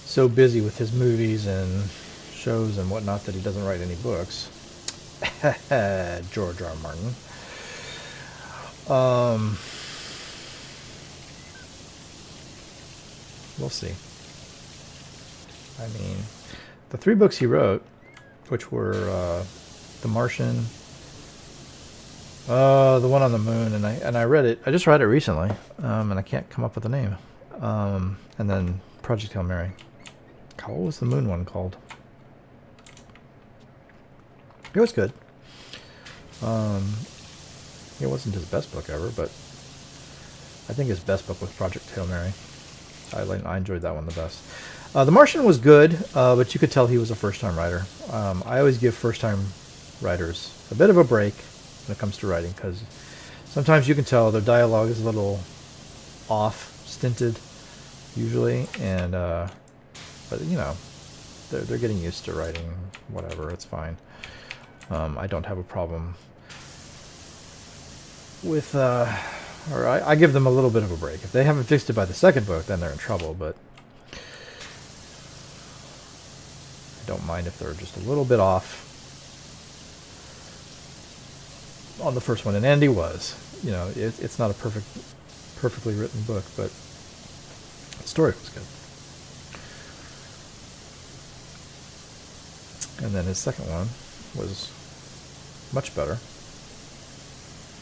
so busy with his movies and shows and whatnot that he doesn't write any books. George R. R. Martin. We'll see. I mean, the 3 books he wrote, which were The Martian, the one on the moon, and I read it. I just read it recently, and I can't come up with the name. And then Project Hail Mary. God, what was the moon one called? It was good. It wasn't his best book ever, but I think his best book was Project Hail Mary. I enjoyed that one the best. The Martian was good, but you could tell he was a first-time writer. I always give first-time writers a bit of a break when it comes to writing, because sometimes you can tell their dialogue is a little off, stinted, usually, and but you know, they're getting used to writing whatever. It's fine. I don't have a problem with, or I give them a little bit of a break. If they haven't fixed it by the second book, then they're in trouble, but I don't mind if they're just a little bit off on the first one. And Andy was, you know, it's not a perfectly written book, but the story was good. And then his second one was much better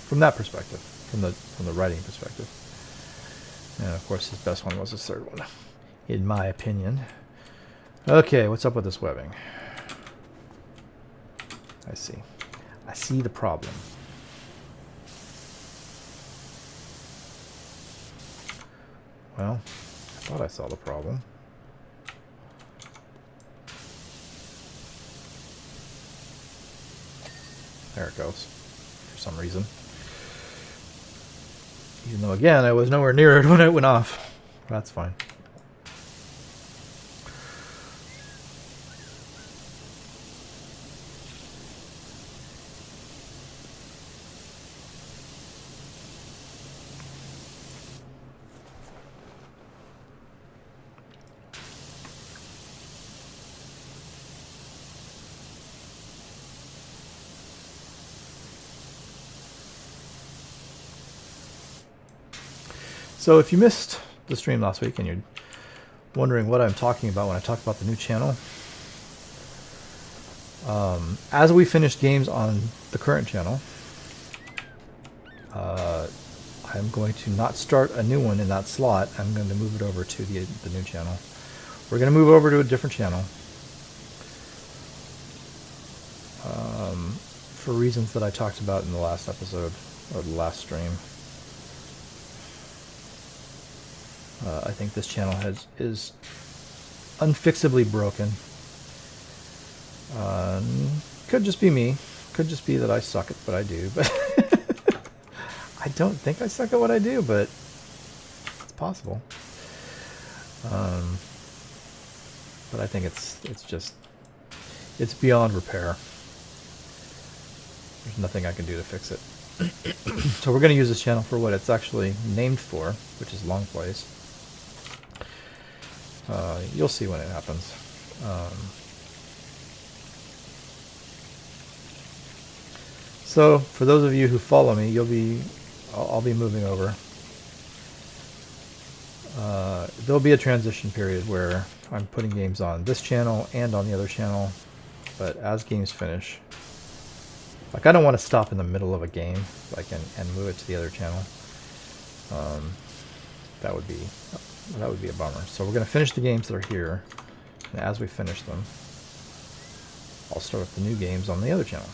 from that perspective, from the writing perspective. And of course his best one was his third one, in my opinion. Okay, what's up with this webbing? I see the problem. Well, I thought I saw the problem. There it goes, for some reason. Even though, again, I was nowhere near it when it went off. That's fine. So if you missed the stream last week and you're wondering what I'm talking about when I talk about the new channel, as we finish games on the current channel, I'm going to not start a new one in that slot. I'm going to move it over to the new channel. We're going to move over to a different channel for reasons that I talked about in the last episode, or the last stream. I think this channel is unfixably broken. Could just be me. Could just be that I suck at what I do. But I don't think I suck at what I do, but it's possible. But I think it's beyond repair. There's nothing I can do to fix it. So we're going to use this channel for what it's actually named for, which is long plays. You'll see when it happens. So for those of you who follow me, I'll be moving over. There'll be a transition period where I'm putting games on this channel and on the other channel, but as games finish, like I don't want to stop in the middle of a game, like and move it to the other channel. That would be a bummer. So we're going to finish the games that are here, and as we finish them, I'll start up the new games on the other channel.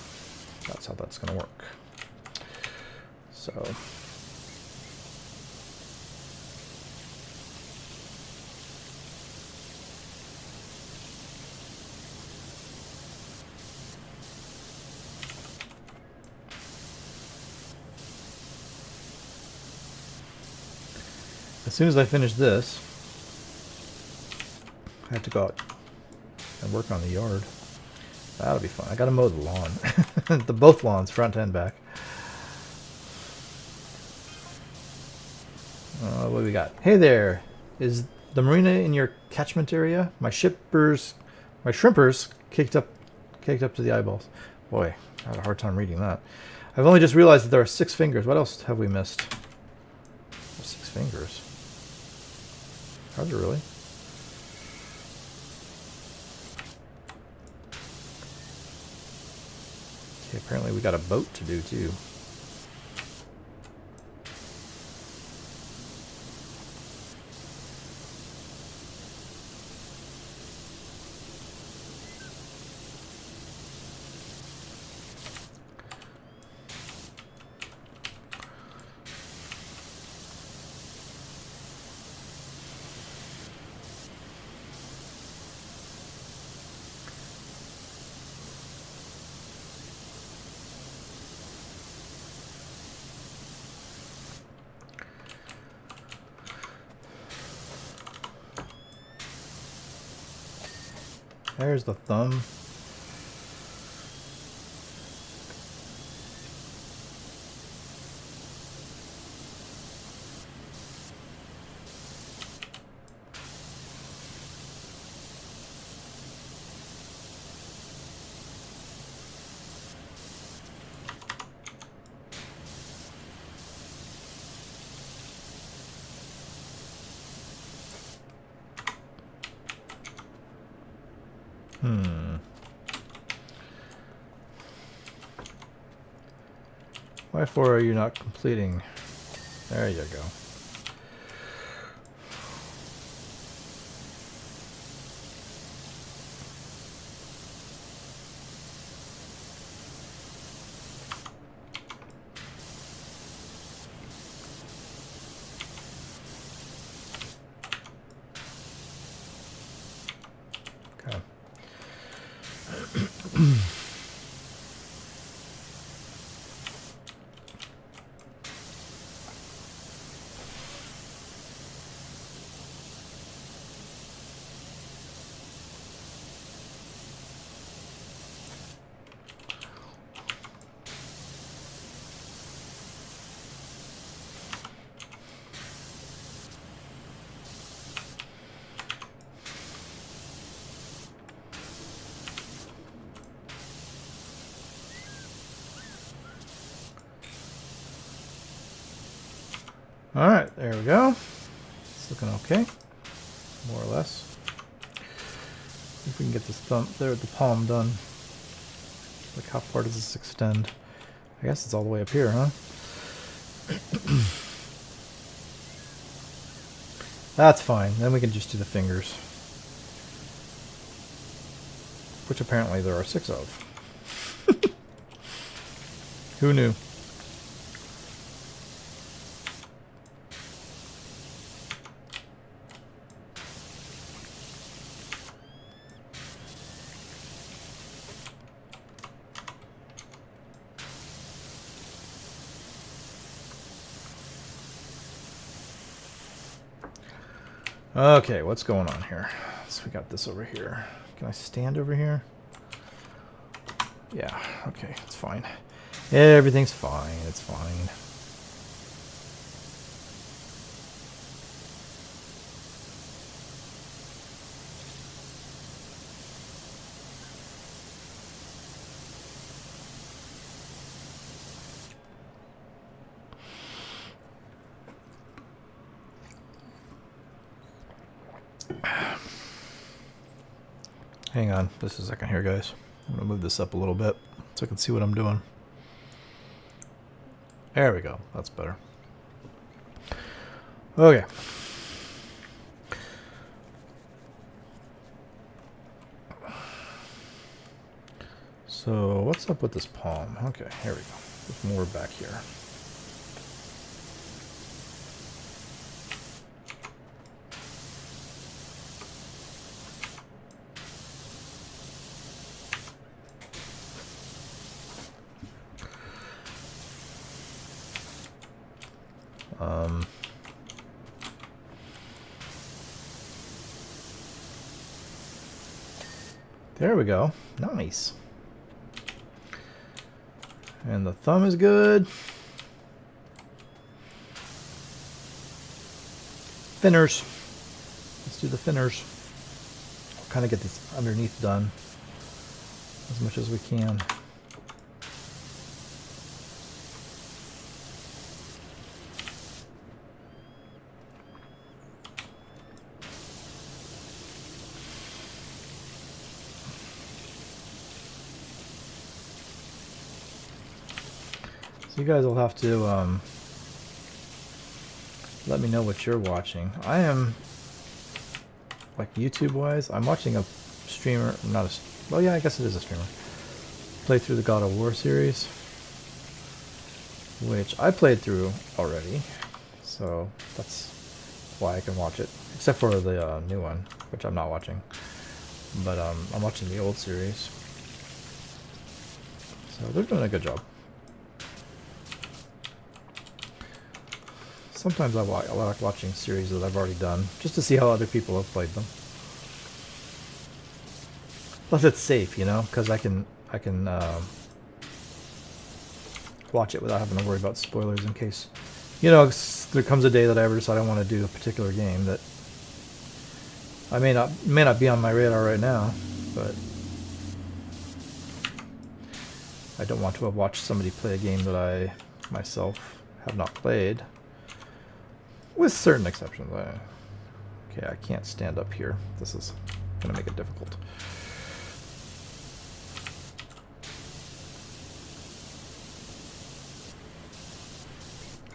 That's how that's going to work. So as soon as I finish this, I have to go out and work on the yard. That'll be fun. I gotta mow the lawn. Both lawns, front and back. What do we got? Hey there! Is the marina in your catchment area? My shrimpers kicked up to the eyeballs. Boy, I had a hard time reading that. I've only just realized that there are 6 fingers. What else have we missed? There's 6 fingers. Are there really? Okay, apparently we got a boat to do too. There's the thumb. Why for are you not completing? There you go. Okay. All right, there we go. It's looking okay, more or less. If we can get this thumb there, the palm done. Like, how far does this extend? I guess it's all the way up here, huh? That's fine. Then we can just do the fingers, which apparently there are 6 of. Who knew? Okay, what's going on here? So we got this over here. Can I stand over here? Yeah, okay, it's fine. Everything's fine. It's fine. Hang on just a second here, guys. I'm going to move this up a little bit so I can see what I'm doing. There we go. That's better. Okay. So what's up with this palm? Okay, here we go. There's more back here. There we go. Nice. And the thumb is good. Thinners. Let's do the thinners. We'll kind of get this underneath done as much as we can. You guys will have to let me know what you're watching. I am, like YouTube wise, I'm watching a streamer, not a, well yeah, I guess it is a streamer, play through the God of War series, which I played through already, so that's why I can watch it, except for the new one, which I'm not watching, but I'm watching the old series, so they're doing a good job. Sometimes I like watching series that I've already done, just to see how other people have played them. Plus it's safe, you know, because I can watch it without having to worry about spoilers in case, you know, there comes a day that I ever decide I want to do a particular game that I may not be on my radar right now, but I don't want to have watched somebody play a game that I myself have not played. With certain exceptions. Okay, I can't stand up here. This is going to make it difficult.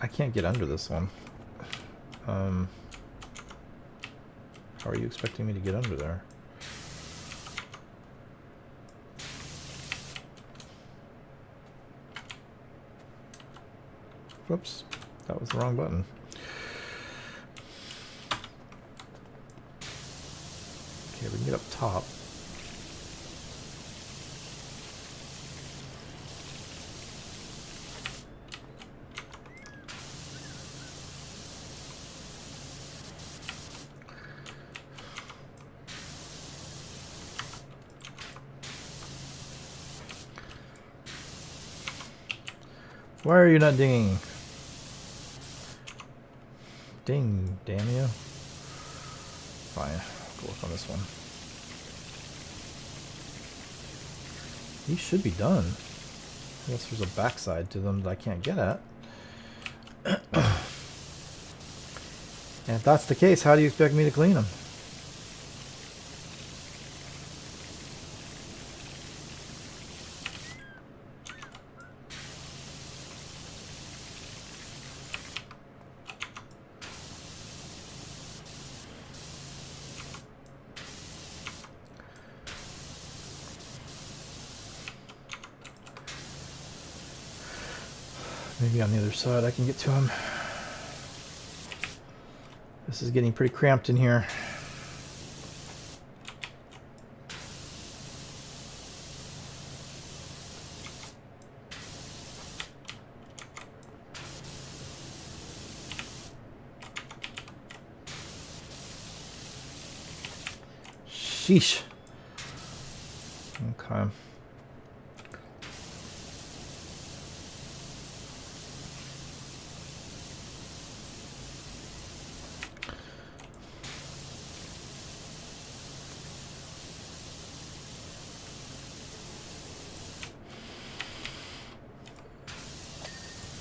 I can't get under this one. How are you expecting me to get under there? Whoops, that was the wrong button. Okay, we can get up top. Why are you not dinging? Ding, damn you. Fine, go work on this one. These should be done. Unless there's a backside to them that I can't get at. And if that's the case, how do you expect me to clean them? Maybe on the other side I can get to him. This is getting pretty cramped in here. Sheesh. Okay.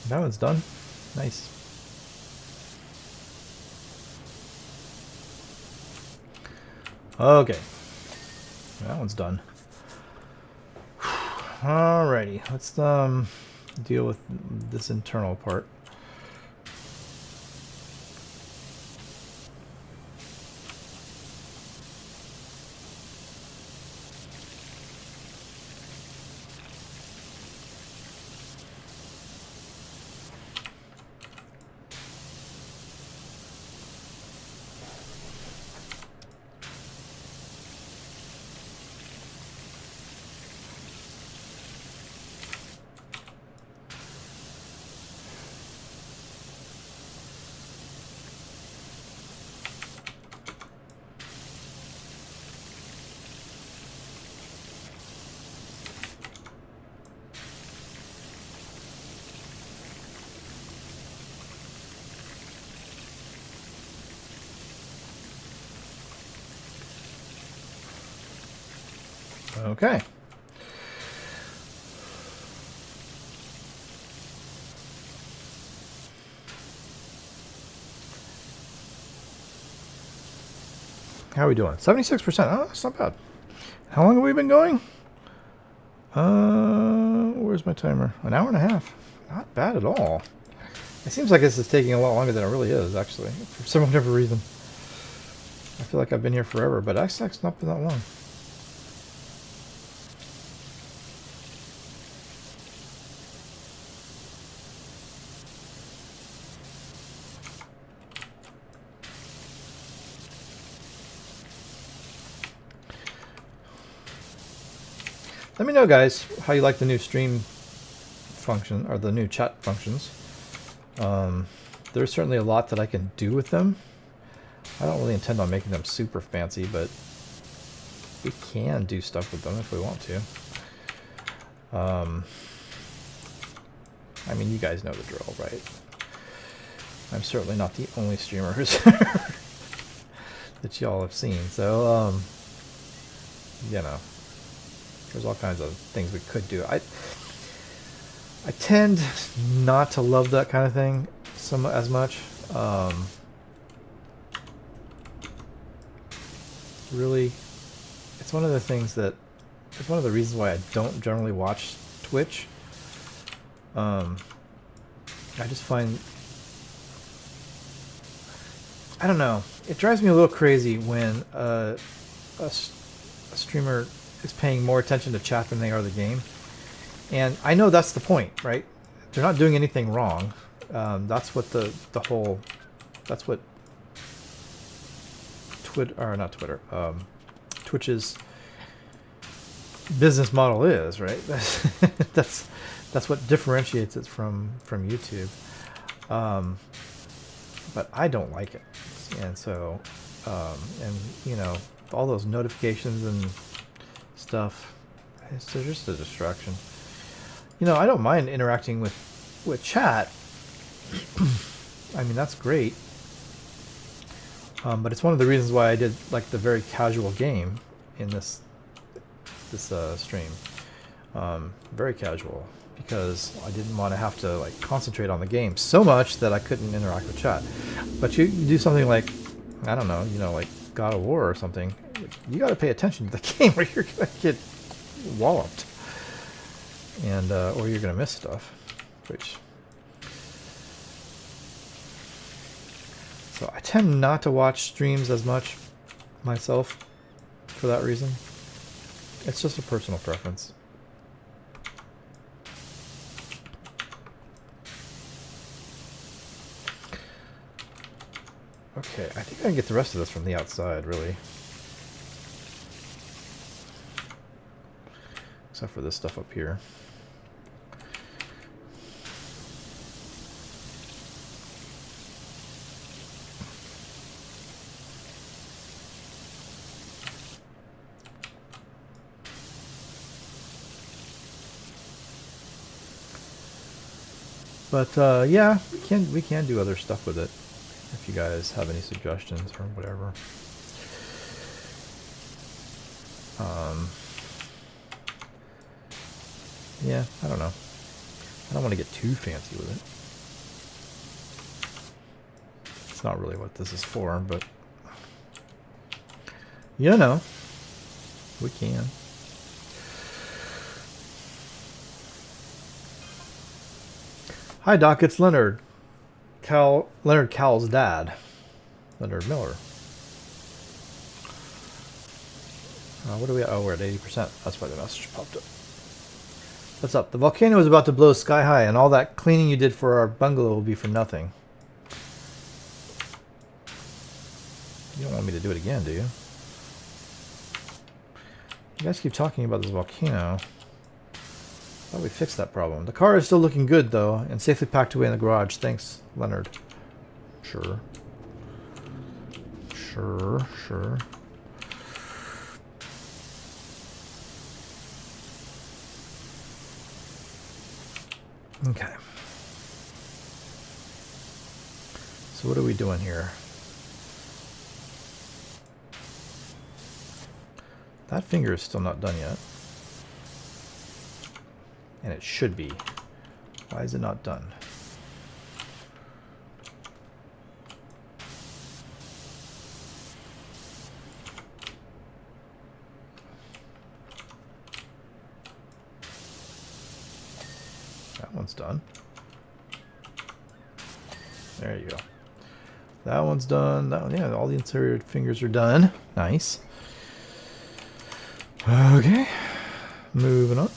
That one's done. Nice. Okay. That one's done. Alrighty. Let's deal with this internal part. Okay. How are we doing? 76%. Oh, that's not bad. How long have we been going? Where's my timer? An hour and a half. Not bad at all. It seems like this is taking a lot longer than it really is, actually, for some whatever reason. I feel like I've been here forever, but actually it's not been that long. Let me know, guys, how you like the new stream function, or the new chat functions. There's certainly a lot that I can do with them. I don't really intend on making them super fancy, but we can do stuff with them if we want to. I mean, you guys know the drill, right? I'm certainly not the only streamer who's that y'all have seen, so, you know. There's all kinds of things we could do. I tend not to love that kind of thing as much. Really, it's one of the things that it's one of the reasons why I don't generally watch Twitch. I just find, I don't know, it drives me a little crazy when a streamer is paying more attention to chat than they are the game. And I know that's the point, right? They're not doing anything wrong. That's what the whole, that's what Twitch's business model is, right? That's what differentiates it from YouTube. But I don't like it, and so and you know, all those notifications and stuff, it's just a distraction. You know, I don't mind interacting with chat. I mean, that's great. But it's one of the reasons why I did like the very casual game in this stream. Very casual, because I didn't want to have to like concentrate on the game so much that I couldn't interact with chat. But you do something like, I don't know, you know, like God of War or something, you got to pay attention to the game or you're gonna get walloped, and or you're gonna miss stuff, which. So I tend not to watch streams as much myself for that reason. It's just a personal preference. Okay, I think I can get the rest of this from the outside, really. Except for this stuff up here. But yeah, we can do other stuff with it if you guys have any suggestions or whatever. Yeah, I don't know. I don't want to get too fancy with it. It's not really what this is for, but you know, we can. Hi Doc, it's Leonard. Leonard Cal's dad. Leonard Miller. What are we at? Oh, we're at 80%. That's why the message popped up. What's up? The volcano is about to blow sky high, and all that cleaning you did for our bungalow will be for nothing. You don't want me to do it again, do you? You guys keep talking about this volcano. Thought we fixed that problem. The car is still looking good, though, and safely packed away in the garage. Thanks, Leonard. Sure. Sure, sure. Okay. So what are we doing here? That finger is still not done yet. And it should be. Why is it not done? That one's done. There you go. That one's done. That one, yeah, all the interior fingers are done. Nice. Okay. Moving on.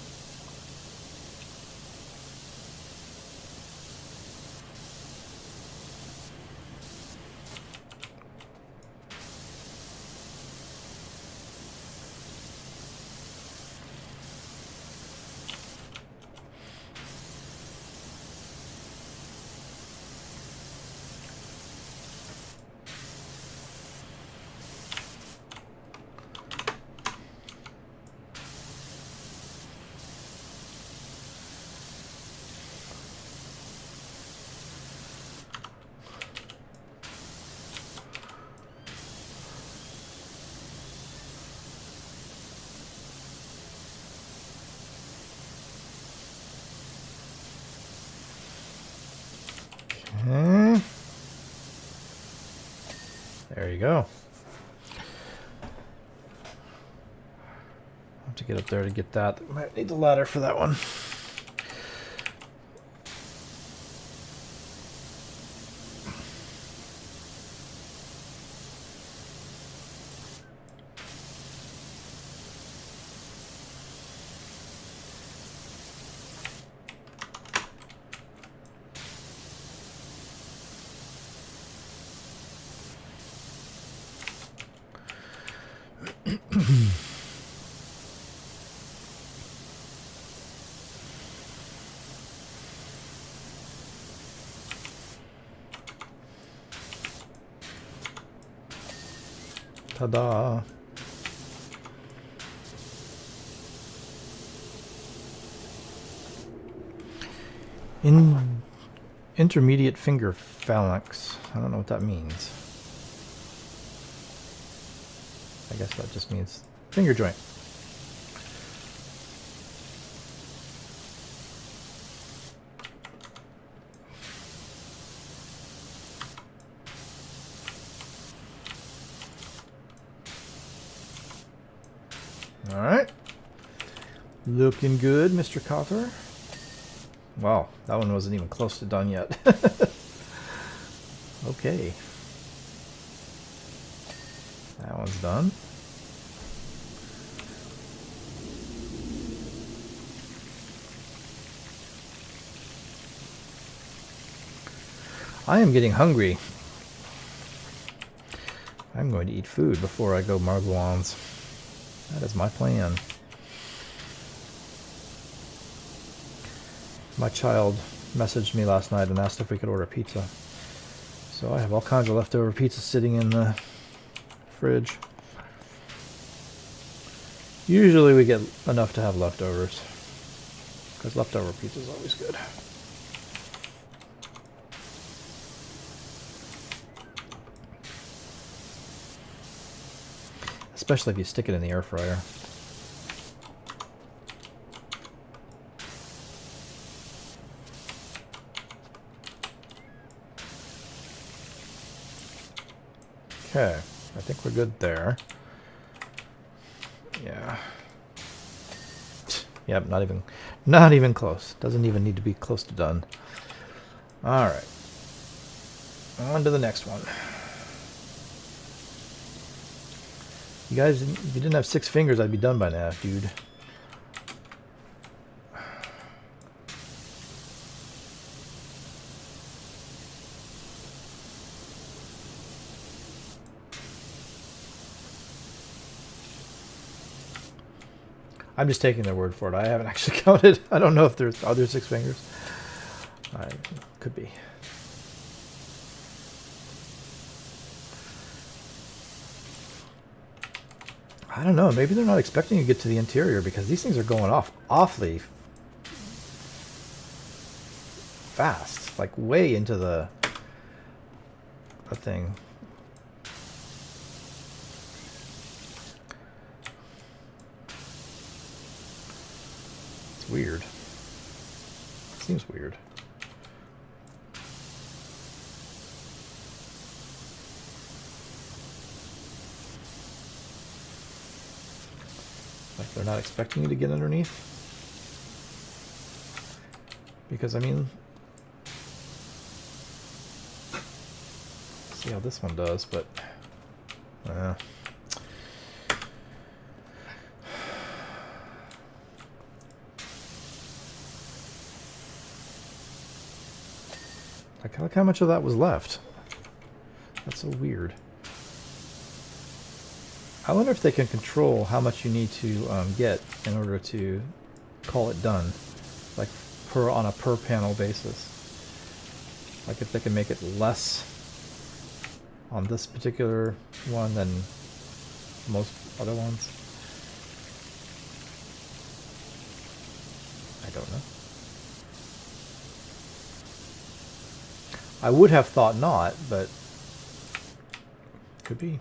There you go. Have to get up there to get that. Might need the ladder for that one. Ta-da! Intermediate finger phalanx. I don't know what that means. I guess that just means finger joint. All right. Looking good, Mr. Cotter. Wow, that one wasn't even close to done yet. Okay. That one's done. I am getting hungry. I'm going to eat food before I go Margouins. That is my plan. My child messaged me last night and asked if we could order pizza. So I have all kinds of leftover pizza sitting in the fridge. Usually we get enough to have leftovers, because leftover pizza is always good. Especially if you stick it in the air fryer. Okay, I think we're good there. Yeah. Yep, not even close. Doesn't even need to be close to done. All right. On to the next one. You guys, if you didn't have 6 fingers, I'd be done by now, dude. I'm just taking their word for it. I haven't actually counted. I don't know if there's are there 6 fingers. Could be. I don't know. Maybe they're not expecting you to get to the interior because these things are going off awfully fast, like way into the thing. It's weird. Seems weird. Like they're not expecting you to get underneath. Because I mean, see how this one does, but look how much of that was left. That's so weird. I wonder if they can control how much you need to get in order to call it done, like on a per panel basis. Like if they can make it less on this particular one than most other ones. I don't know. I would have thought not, but could be.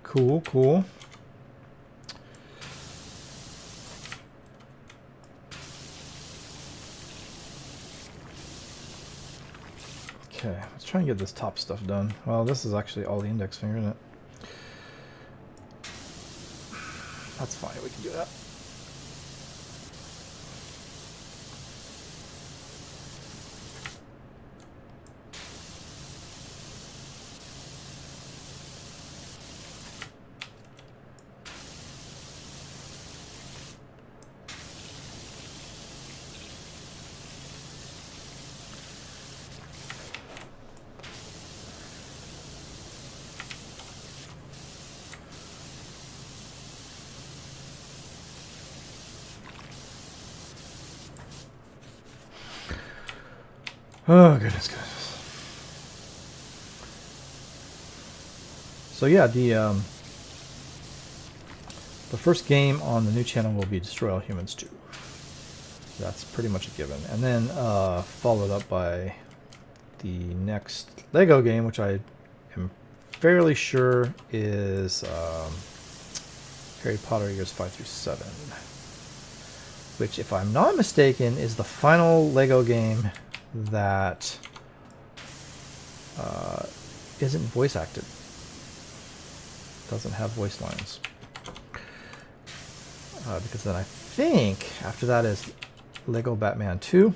Cool, cool. Okay, let's try and get this top stuff done. Well, this is actually all the index finger, isn't it? That's fine, we can do that. Oh, goodness. So yeah, the first game on the new channel will be Destroy All Humans 2. That's pretty much a given. And then followed up by the next Lego game, which I am fairly sure is Harry Potter years 5 through 7. Which, if I'm not mistaken, is the final Lego game that isn't voice acted. Doesn't have voice lines. Because then I think after that is Lego Batman 2,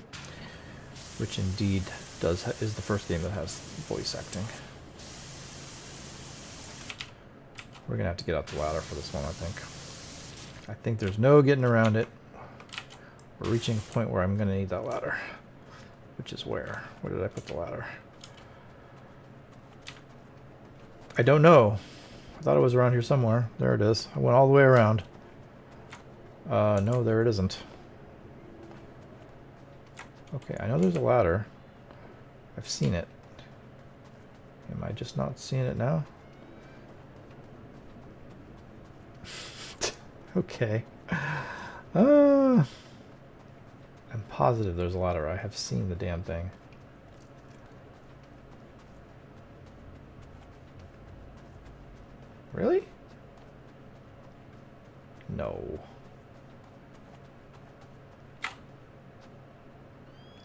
which indeed is the first game that has voice acting. We're gonna have to get out the ladder for this one, I think. I think there's no getting around it. We're reaching a point where I'm gonna need that ladder. Which is where? Where did I put the ladder? I don't know. I thought it was around here somewhere. There it is. I went all the way around. No, there it isn't. Okay, I know there's a ladder. I've seen it. Am I just not seeing it now? Okay. I'm positive there's a ladder. I have seen the damn thing. Really? No.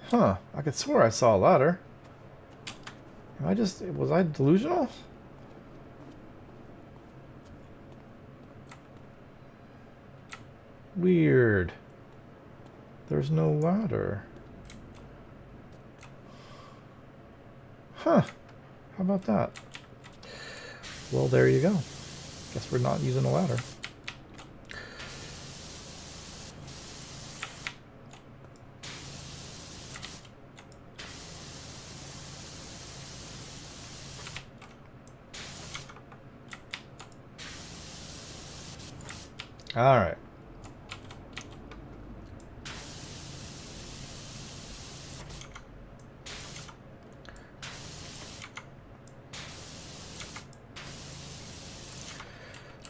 Huh. I could swear I saw a ladder. Was I delusional? Weird. There's no ladder. Huh. How about that? Well, there you go. Guess we're not using a ladder. All right.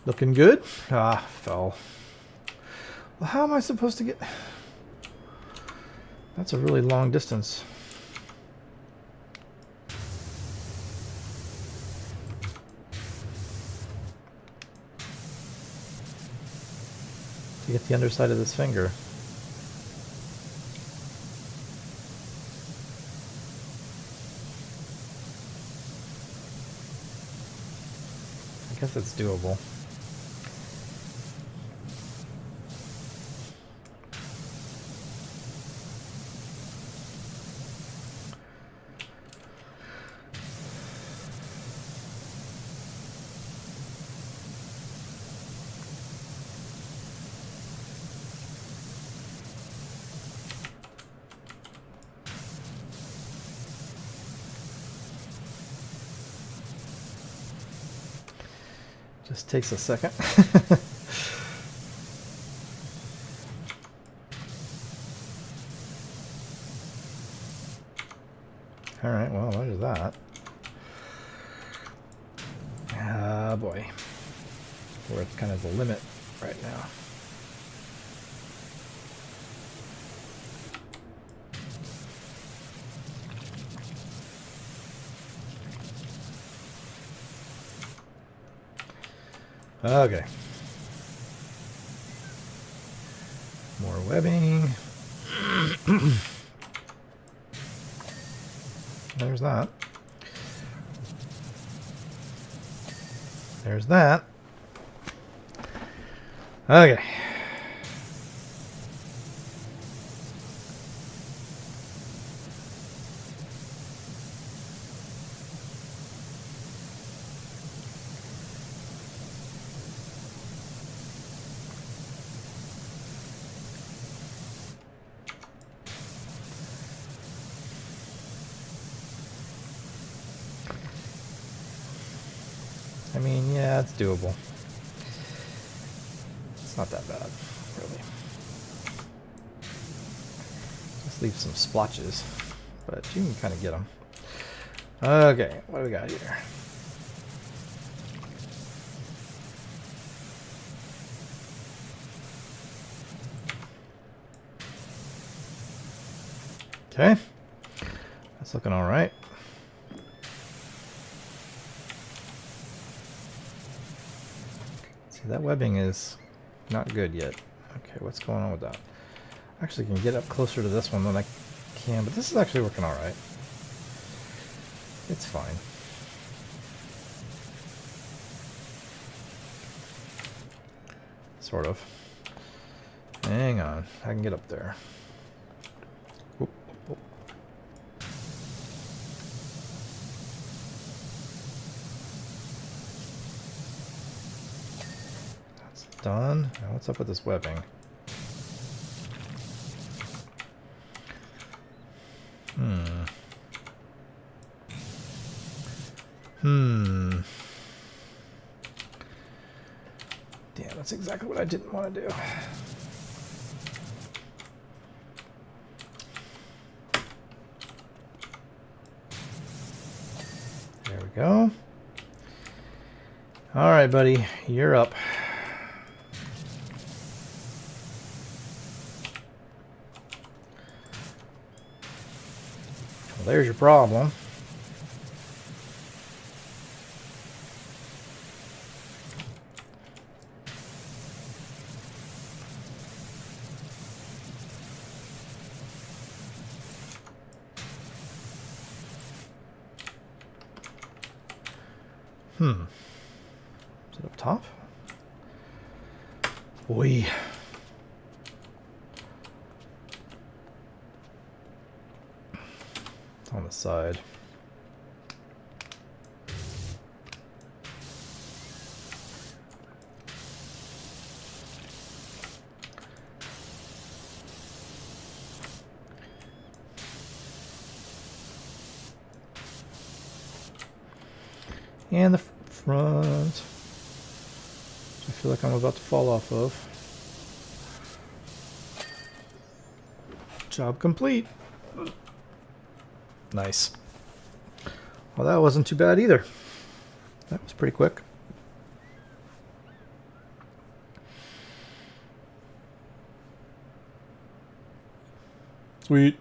Looking good? Ah, fell. Well, how am I supposed to get... That's a really long distance. To get the underside of this finger. I guess it's doable. Just takes a second. Alright, well, there's that. Ah, boy. We're at kind of the limit right now. Okay. More webbing. There's that. There's that. Okay. I mean, yeah, it's doable. It's not that bad, really. Just leave some splotches, but you can kind of get them. Okay, what do we got here? Okay, that's looking all right. See, that webbing is not good yet. Okay, what's going on with that? Actually, can get up closer to this one than I can, but this is actually working all right. It's fine. Sort of. Hang on, I can get up there. Oop, oop, oop. That's done. Now what's up with this webbing? Damn, that's exactly what I didn't want to do. There we we go. All right, buddy, you're up. Well, there's your problem. Is it up top? Boy. It's on the side. And the front. I feel like I'm about to fall off of. Job complete. Nice. Well, that wasn't too bad either. That was pretty quick. Sweet.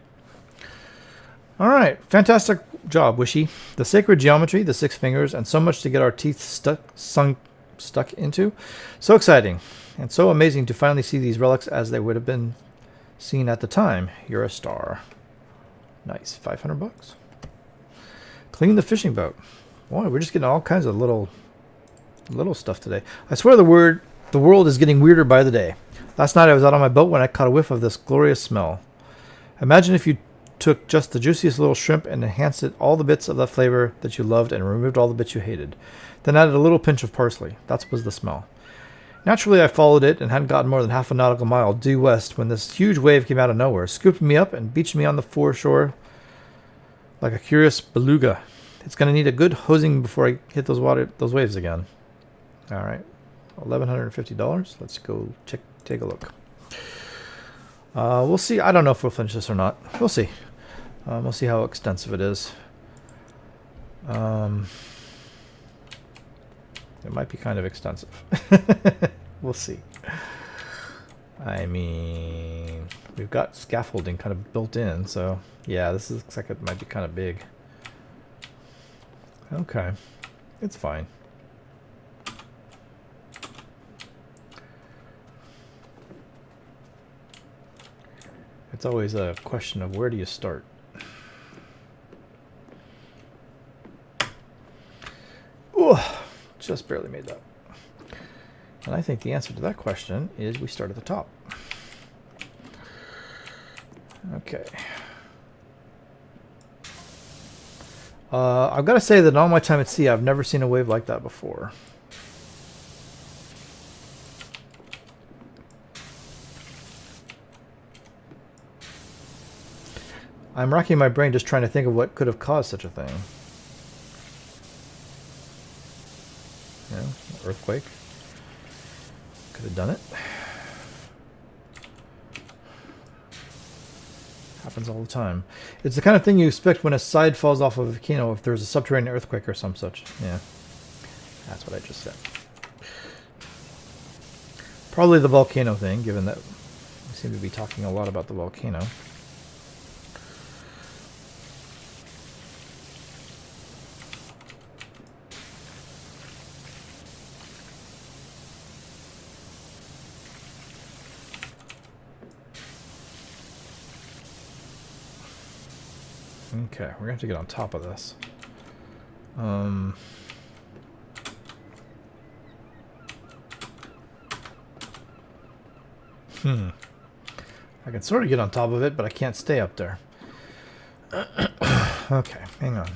All right, fantastic job, Wishy. The sacred geometry, the 6 fingers, and so much to get our teeth stuck into. So exciting, and so amazing to finally see these relics as they would have been seen at the time. You're a star. Nice, 500 bucks. Clean the fishing boat. Boy, we're just getting all kinds of little stuff today. I swear the world is getting weirder by the day. Last night I was out on my boat when I caught a whiff of this glorious smell. Imagine if you took just the juiciest little shrimp and enhanced it all the bits of that flavor that you loved and removed all the bits you hated. Then added a little pinch of parsley. That was the smell. Naturally, I followed it and hadn't gotten more than half a nautical mile due west when this huge wave came out of nowhere, scooped me up and beached me on the foreshore like a curious beluga. It's going to need a good hosing before I hit those waves again. All right, $1,150. Let's go take a look. We'll see. I don't know if we'll finish this or not. We'll see. We'll see how extensive it is. It might be kind of extensive. We'll see. I mean, we've got scaffolding kind of built in, so yeah, this looks like it might be kind of big. Okay, it's fine. It's always a question of where do you start? Ooh, just barely made that. And I think the answer to that question is we start at the top. Okay. I've got to say that in all my time at sea, I've never seen a wave like that before. I'm racking my brain just trying to think of what could have caused such a thing. You know, earthquake. Could have done it. Happens all the time. It's the kind of thing you expect when a side falls off of a volcano if there's a subterranean earthquake or some such. Yeah. That's what I just said. Probably the volcano thing, given that we seem to be talking a lot about the volcano. Okay, we're going to have to get on top of this. I can sort of get on top of it, but I can't stay up there. Okay, hang on.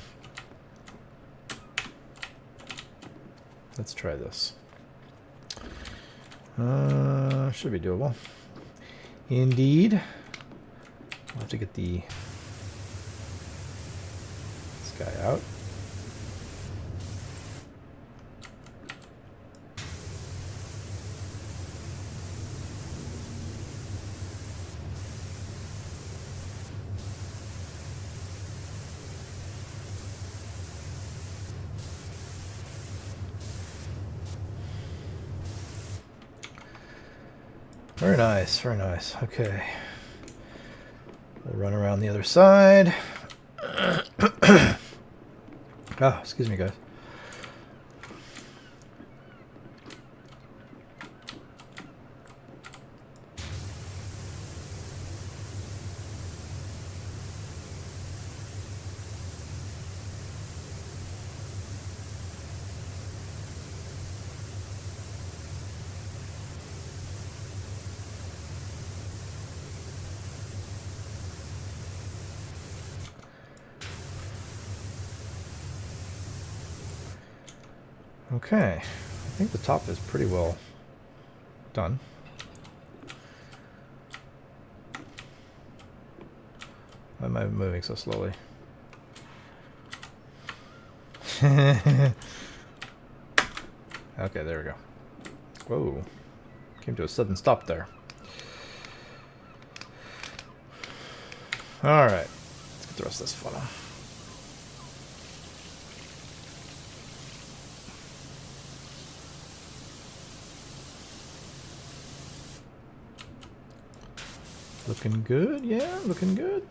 Let's try this. Should be doable. Indeed. I'll have to get this guy out. Very nice, very nice. Okay. We'll run around the other side. Oh, excuse me, guys. Okay, I think the top is pretty well done. Why am I moving so slowly? Okay, there we go. Whoa, came to a sudden stop there. All right, let's get the rest of this funnel. Looking good, yeah, looking good.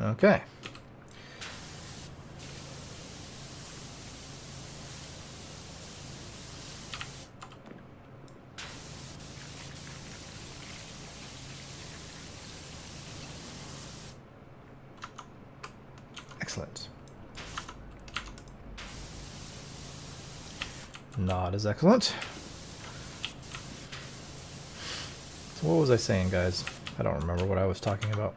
Okay. Excellent. Not as excellent. So what was I saying, guys? I don't remember what I was talking about.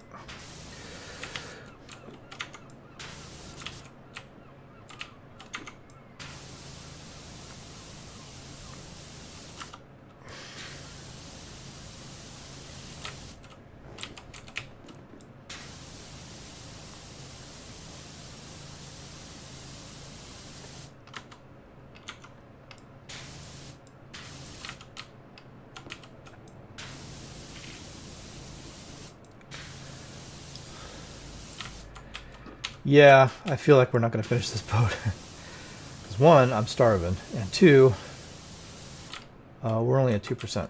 Yeah, I feel like we're not going to finish this boat. Because one, I'm starving, and two, we're only at 2%.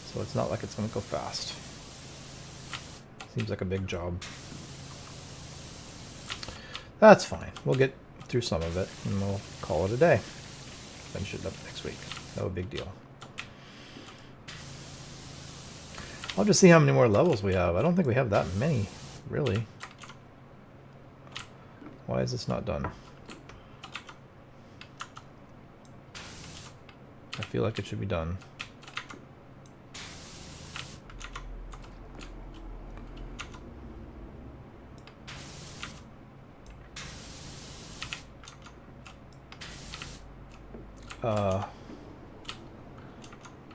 So it's not like it's going to go fast. Seems like a big job. That's fine. We'll get through some of it, and we'll call it a day. Finish it up next week. No big deal. I'll just see how many more levels we have. I don't think we have that many, really. Why is this not done? I feel like it should be done.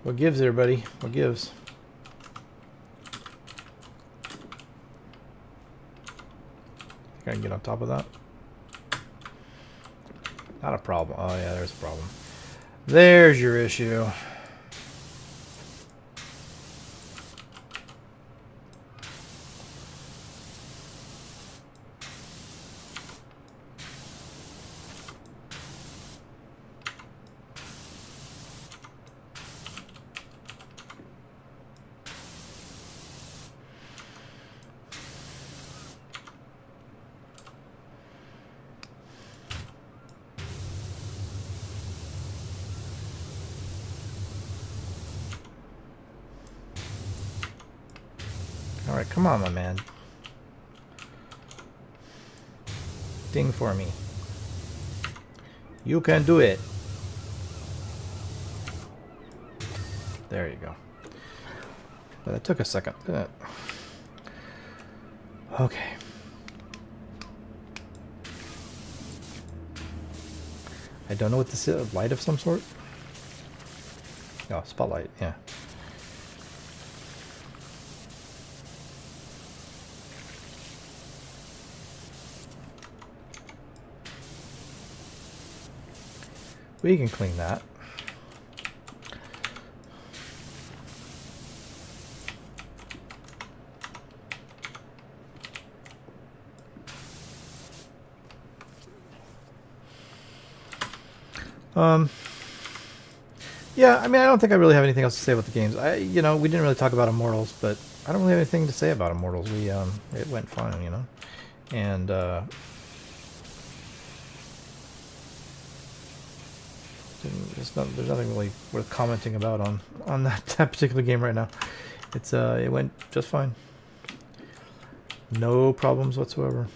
What gives, everybody? What gives? Think I can get on top of that? Not a problem. Oh yeah, there's a problem. There's your issue. Alright, come on, my man. Ding for me. You can do it. There you go. But that took a second, didn't it? Okay. I don't know what this is. Light of some sort? Oh, spotlight, yeah. We can clean that. Yeah, I mean, I don't think I really have anything else to say about the games. We didn't really talk about Immortals, but I don't really have anything to say about Immortals. It went fine, and there's nothing really worth commenting about on that particular game right now. It went just fine. No problems whatsoever.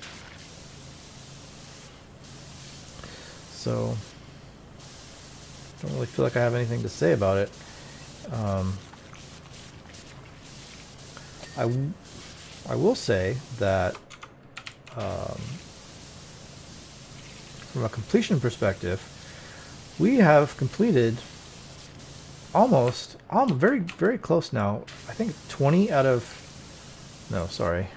So don't really feel like I have anything to say about it. I will say that from a completion perspective, we have completed almost very, very close now. I think 20 out of... No, sorry.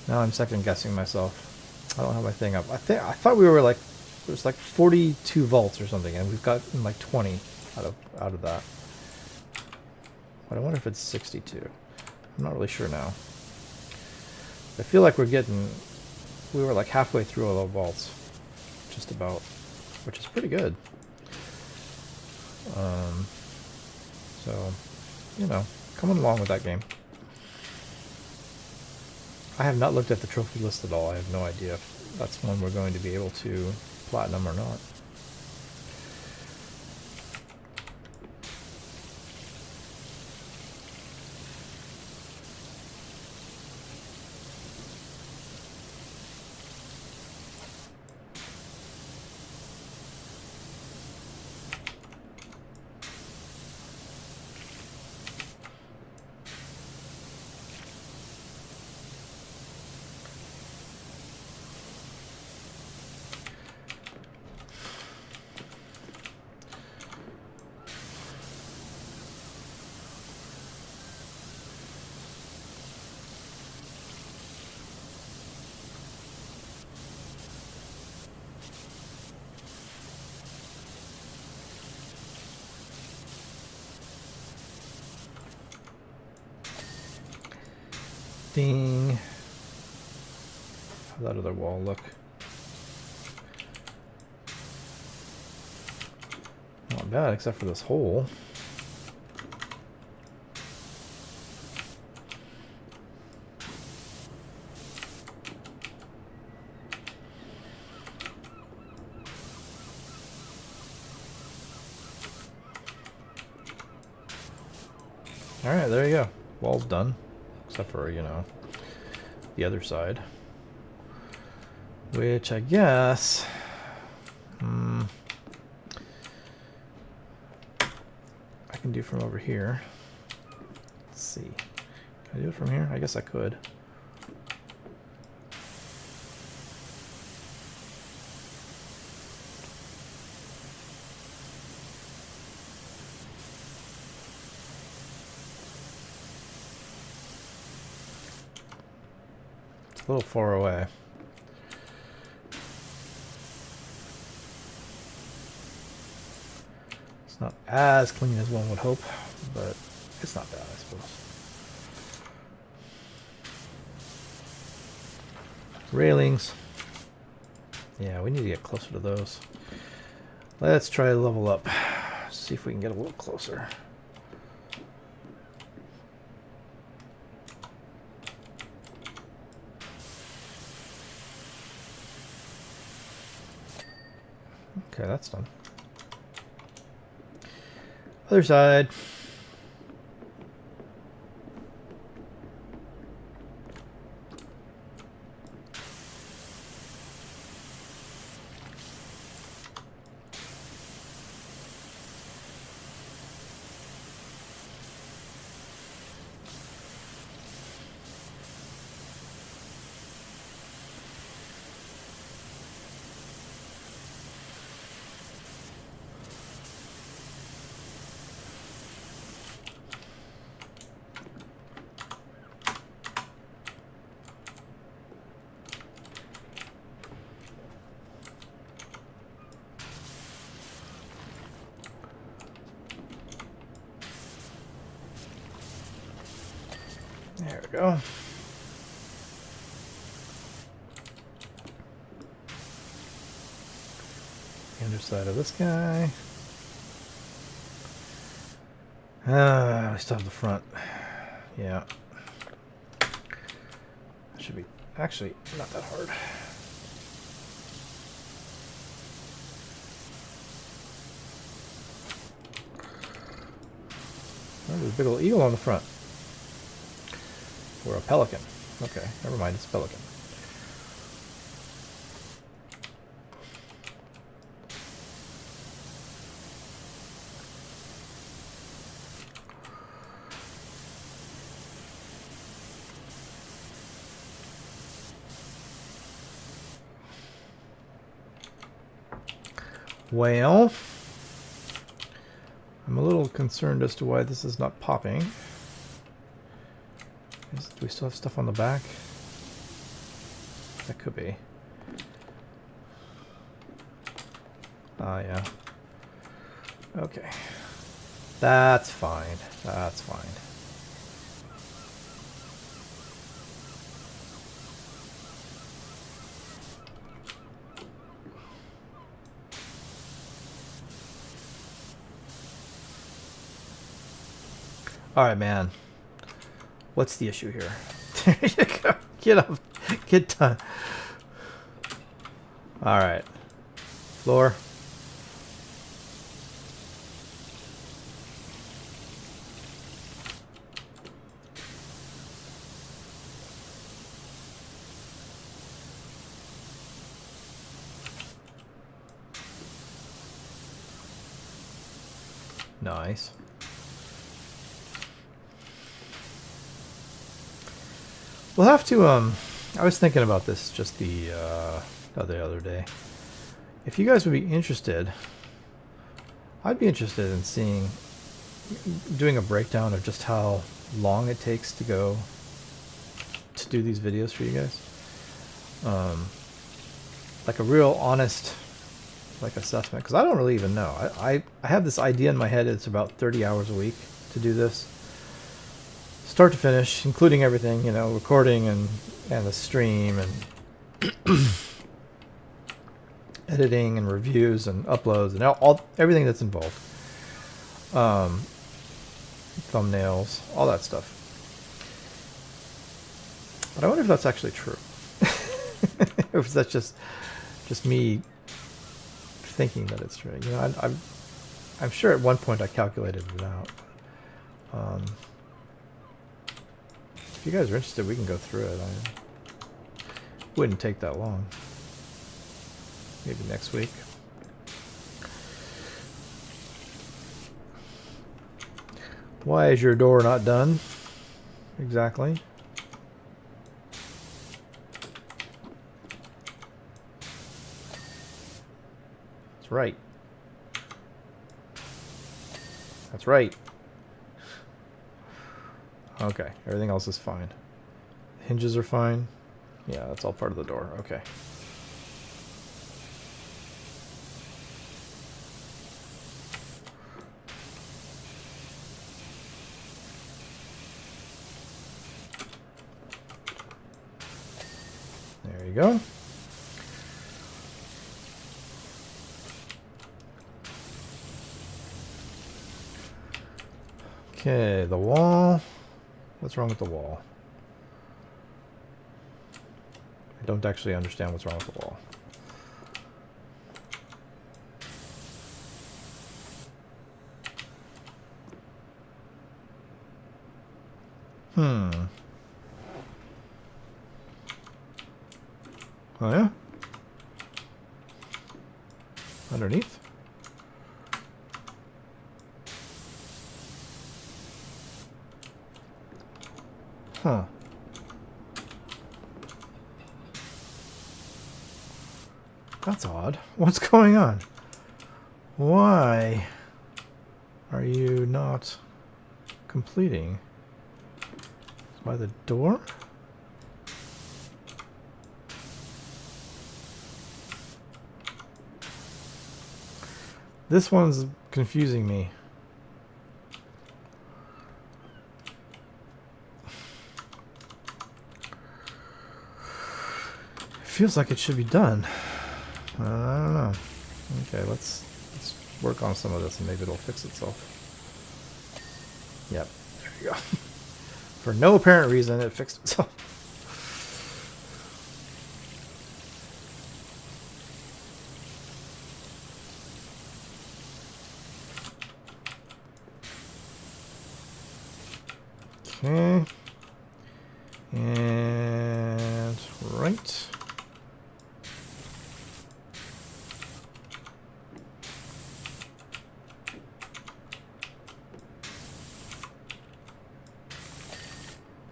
Now I'm second guessing myself. I don't have my thing up. I thought we were like... It was like 42 vaults or something, and we've gotten like 20 out of that. But I wonder if it's 62. I'm not really sure now. I feel like we were like halfway through all the vaults, just about, which is pretty good. So, coming along with that game. I have not looked at the trophy list at all. I have no idea if that's one we're going to be able to platinum or not. Ding. How's that other wall look? Not bad, except for this hole. Alright, there you go. Wall's done. Except for, the other side. Which I guess... I can do from over here. Let's see. Can I do it from here? I guess I could. A little far away. It's not as clean as one would hope, but it's not bad, I suppose. Railings. Yeah, we need to get closer to those. Let's try to level up. See if we can get a little closer. Okay, that's done. Other side. There we go. The underside of this guy. We still have the front. Yeah. That should be actually not that hard. Oh, there's a big old eagle on the front. Or a pelican. Okay, never mind, it's a pelican. Well, I'm a little concerned as to why this is not popping. Do we still have stuff on the back? That could be. Ah, yeah. Okay. That's fine. That's fine. Alright, man. What's the issue here? There you go. Get up. Get done. Alright. Floor. Nice. We'll have to, I was thinking about this just the other day. If you guys would be interested, I'd be interested in seeing, doing a breakdown of just how long it takes to go to do these videos for you guys. Like a real honest, like, assessment, because I don't really even know. I have this idea in my head. It's about 30 hours a week to do this. Start to finish, including everything, you know, recording and the stream and editing and reviews and uploads and everything that's involved. Thumbnails, all that stuff. But I wonder if that's actually true. If that's just me thinking that it's true. You know, I'm sure at one point I calculated it out. If you guys are interested, we can go through it. It wouldn't take that long. Maybe next week. Why is your door not done? Exactly. That's right. That's right. Okay, everything else is fine. Hinges are fine. Yeah, that's all part of the door. Okay. There you go. Okay, the wall. What's wrong with the wall? I don't actually understand what's wrong with the wall. Oh yeah? Underneath? Huh. That's odd. What's going on? Why are you not completing? By the door? This one's confusing me. feels like it should be done. I don't know. Okay, let's work on some of this and maybe it'll fix itself. Yep, there you go. For no apparent reason, it fixed itself. Okay. And right.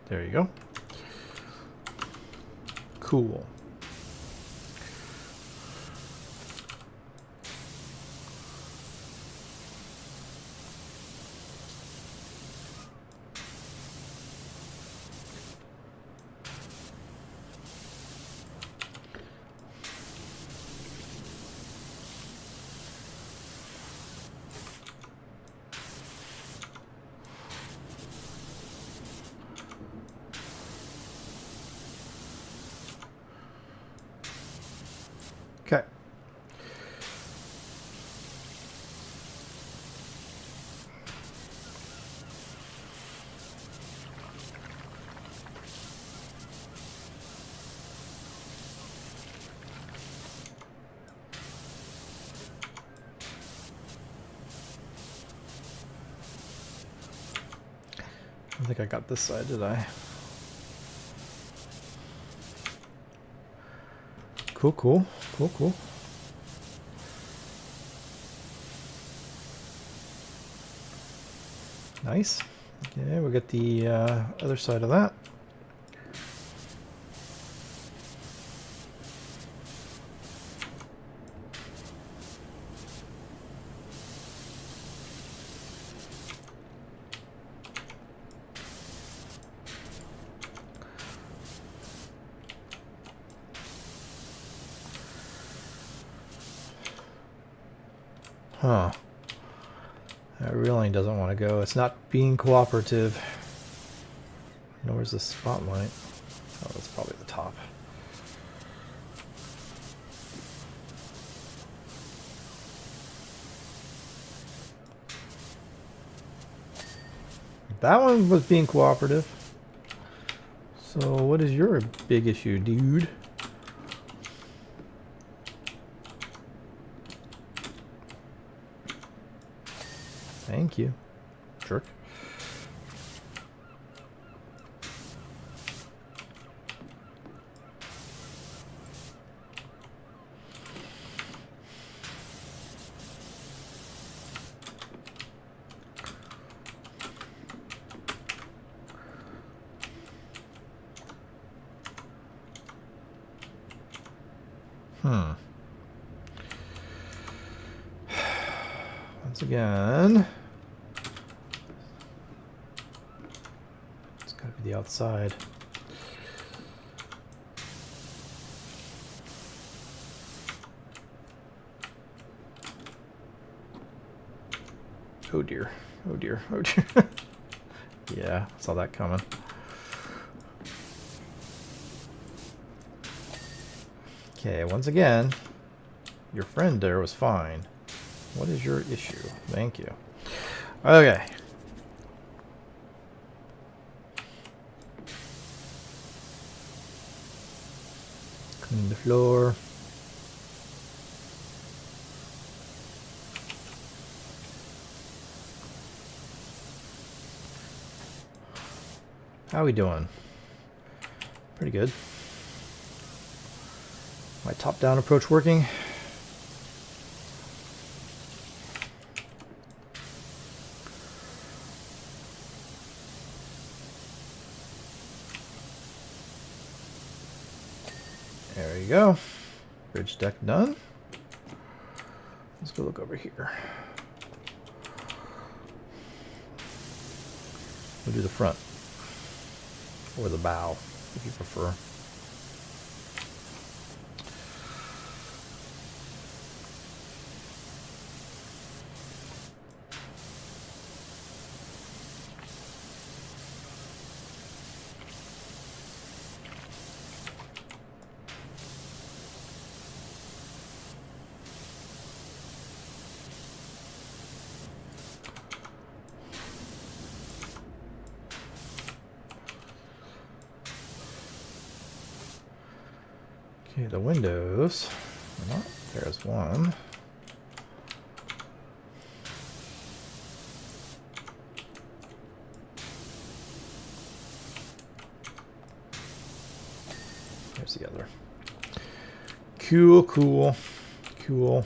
There you go. Cool. Okay. I think I got this side, did I? Cool, cool, cool, cool. Nice. Okay, we'll get the other side of that. Huh. That really doesn't want to go. It's not being cooperative. Where's the spotlight? Oh, that's probably the top. That one was being cooperative. So what is your big issue, dude? Thank you, jerk. Once again, it's got to be the outside. Oh dear, oh dear, oh dear. Yeah, saw that coming. Okay, once again, your friend there was fine. What is your issue? Thank you. Okay. Clean the floor. How we doing? Pretty good. My top-down approach working? There you go. Bridge deck done. Let's go look over here. We'll do the front. Or the bow, if you prefer. Okay, the windows. Well, there's one. There's the other. Cool, cool, cool.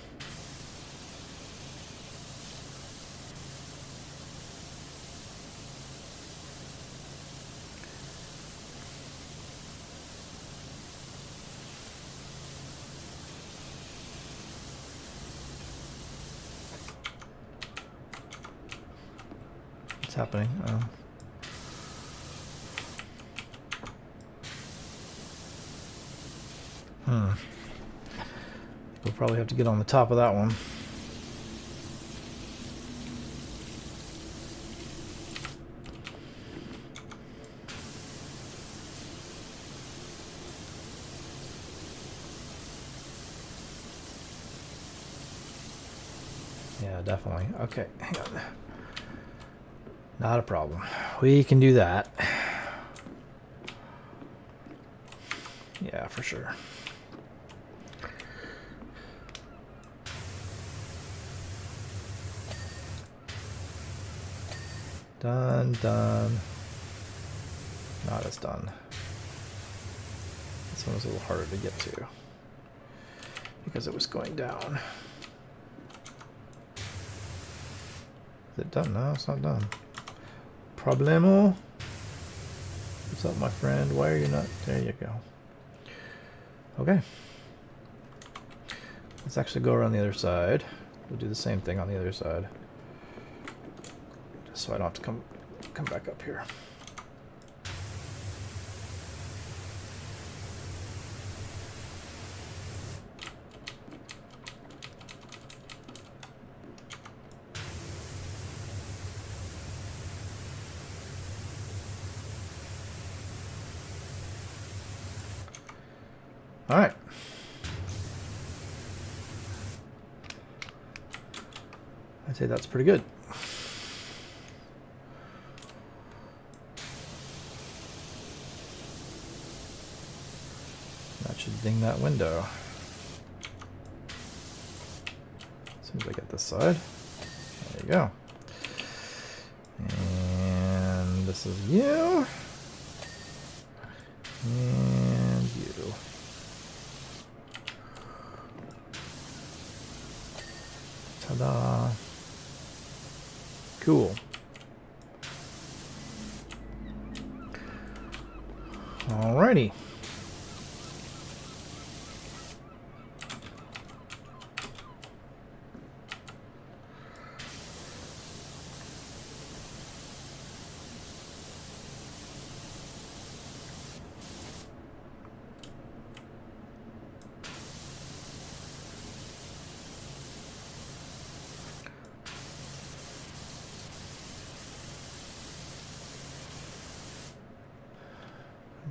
What's happening? We'll probably have to get on the top of that one. Yeah, definitely. Okay, hang on. Not a problem. We can do that. Yeah, for sure. Done, done. Not as done. This one was a little harder to get to because it was going down. Is it done? No, it's not done. Problemo? What's up, my friend? Why are you not? There you go. Okay. Let's actually go around the other side. We'll do the same thing on the other side. Just so I don't have to come back up here. All right. I'd say that's pretty good. That should ding that window. As soon as I get this side. There you go. And this is you. And you. Ta-da. Cool. Alrighty.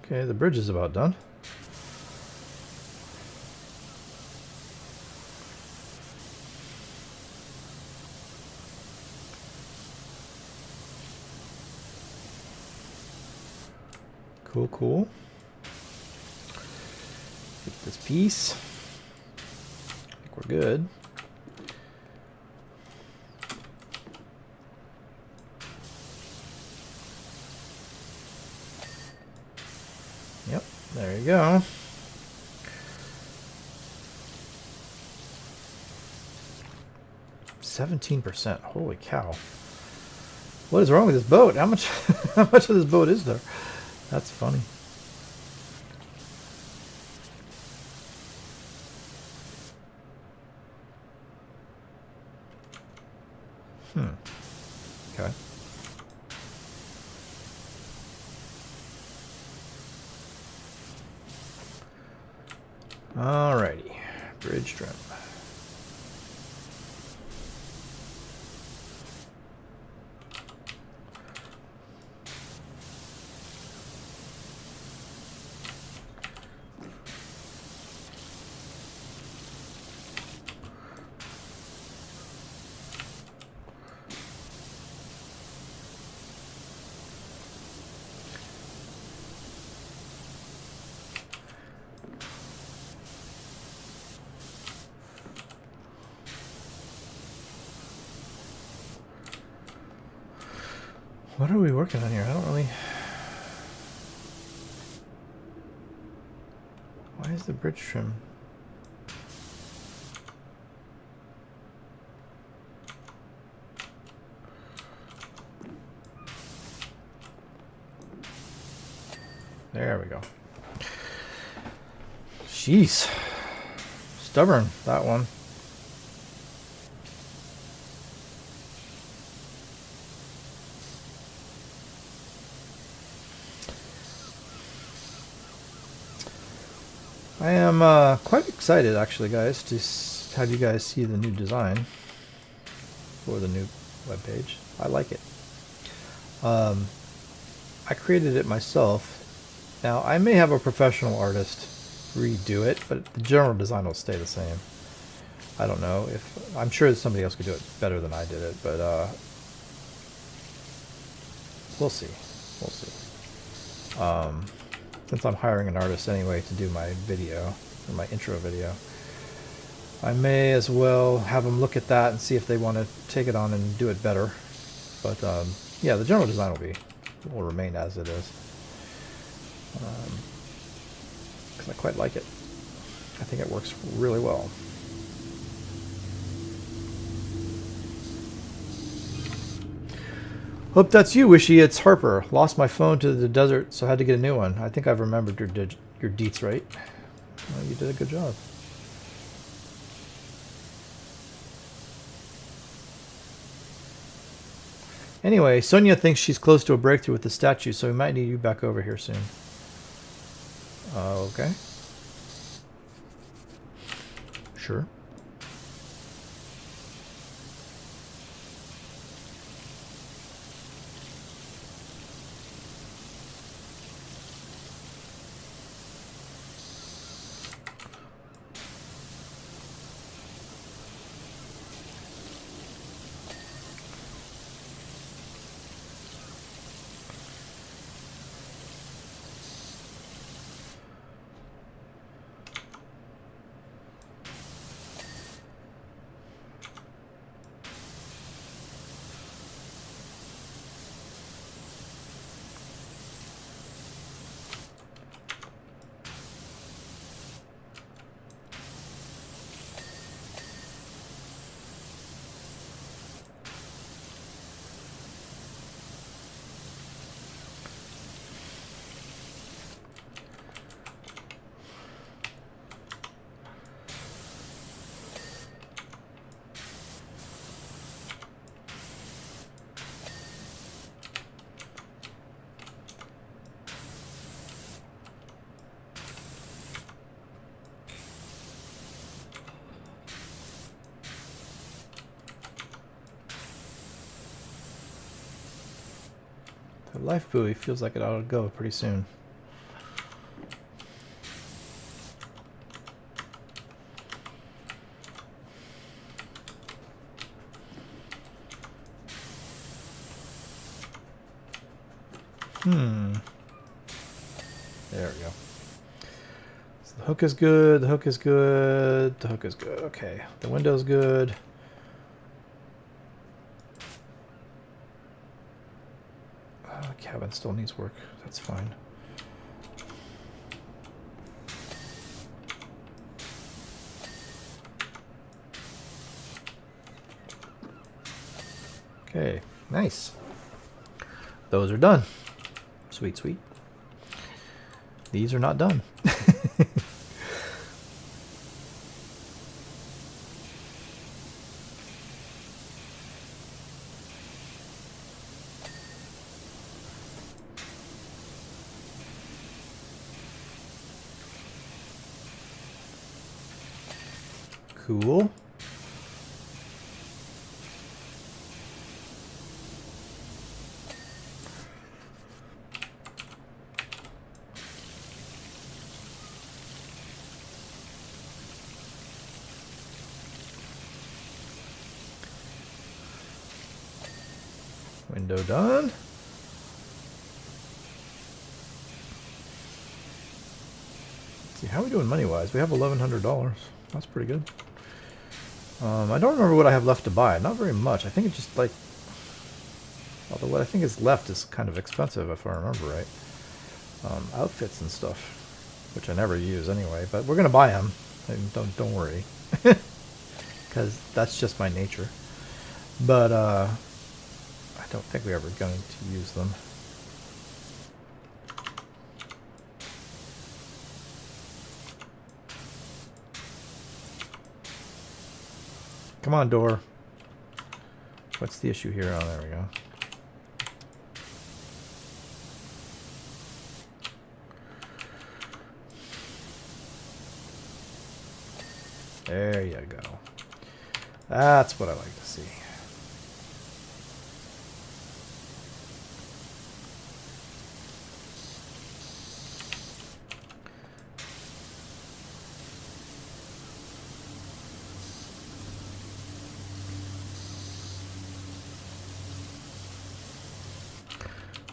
Okay, the bridge is about done. Cool, cool. Get this piece. I think we're good. Yep, there you go. %. Holy cow. What is wrong with this boat? How much how much of this boat is there? That's funny. Okay. Alrighty. Bridge trim. What are we working on here? I don't really... Why is the bridge trim? There we go. Jeez. Stubborn, that one. I am quite excited, actually, guys, to have you guys see the new design for the new webpage. I like it. I created it myself. Now, I may have a professional artist redo it, but the general design will stay the same. I don't know if... I'm sure somebody else could do it better than I did it, but we'll see. We'll see. Since I'm hiring an artist anyway to do my video, or my intro video, I may as well have them look at that and see if they want to take it on and do it better. But yeah, the general design will remain as it is. Because I quite like it. I think it works really well. Hope that's you, Wishy. It's Harper. Lost my phone to the desert, so I had to get a new one. I think I've remembered your deets right. Well, you did a good job. Anyway, Sonia thinks she's close to a breakthrough with the statue, so we might need you back over here soon. Okay. Sure. The life buoy feels like it ought to go pretty soon. There we go. So the hook is good, the hook is good, the hook is good. Okay, the window's good. Cabin still needs work. That's fine. Okay, nice. Those are done. Sweet, sweet. These are not done. Cool. Window done. Let's see, how are we doing money-wise? We have $1,100. That's pretty good. I don't remember what I have left to buy. Not very much. I think it's just like Although what I think is left is kind of expensive, if I remember right. Outfits and stuff, which I never use anyway. But we're gonna buy them. Don't worry, because that's just my nature. But I don't think we're ever going to use them. Come on, door. What's the issue here? Oh, there we go. There you go. That's what I like to see.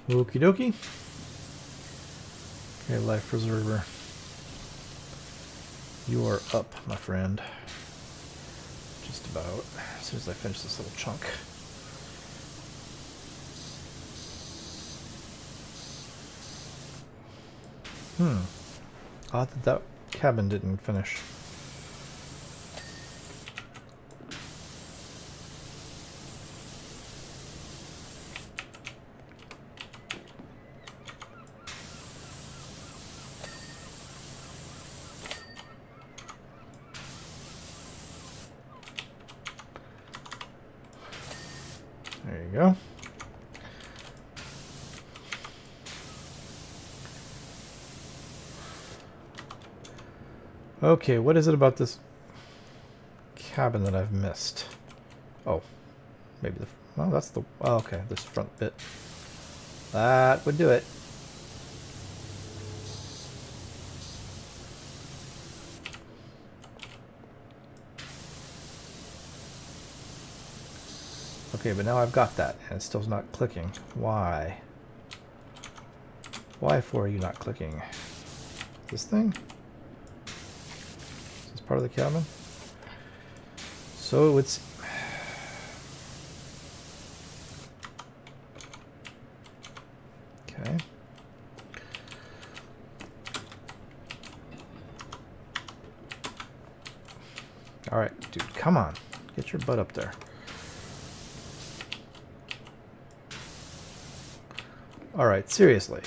Okie dokie. Okay, life preserver. You are up, my friend. Just about. As soon as I finish this little chunk. Odd that that cabin didn't finish. There you go. Okay, what is it about this cabin that I've missed? Oh, maybe the... Well, that's the... Oh, okay, this front bit. That would do it. Okay, but now I've got that, and it's still not clicking. Why? Why for are you not clicking? This thing? Is this part of the cabin? So it's... Okay. Alright, dude, come on. Get your butt up there. Alright, seriously.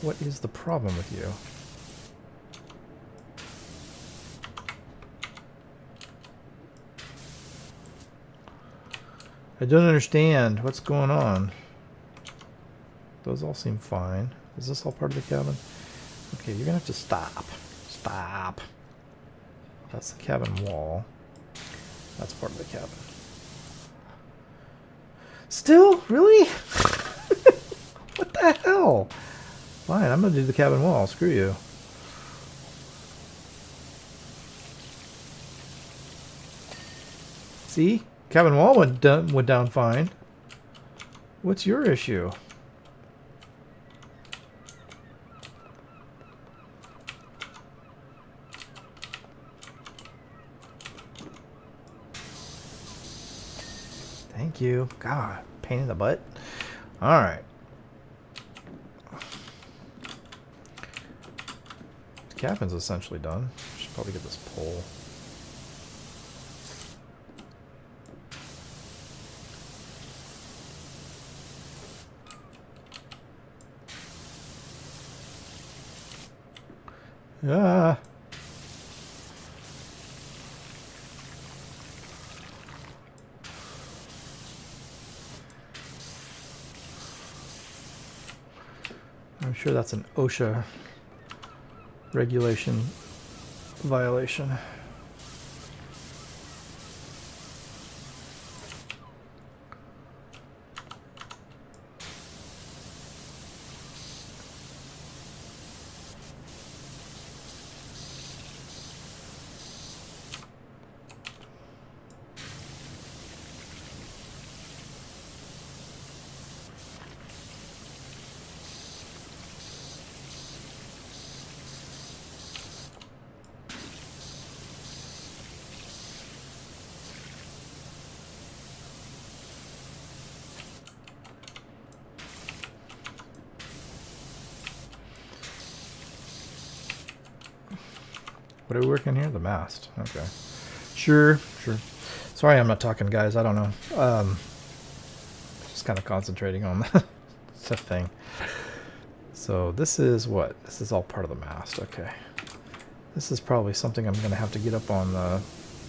What is the problem with you? I don't understand what's going on. Those all seem fine. Is this all part of the cabin? Okay, you're gonna have to stop. Stop. That's the cabin wall. That's part of the cabin. Still? Really? What the hell? Fine, I'm gonna do the cabin wall. Screw you. See? Cabin wall went down fine. What's your issue? Thank you. God, pain in the butt. Alright. The cabin's essentially done. Should probably get this pole. Ah. I'm sure that's an OSHA regulation violation. What are we working here? The mast. Okay. Sure. Sorry I'm not talking, guys. I don't know. Just kind of concentrating on the thing. So this is what? This is all part of the mast. Okay. This is probably something I'm going to have to get up on the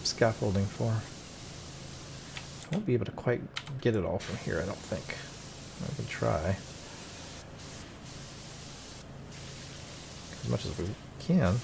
scaffolding for. I won't be able to quite get it all from here, I don't think. I can try. As much as we can.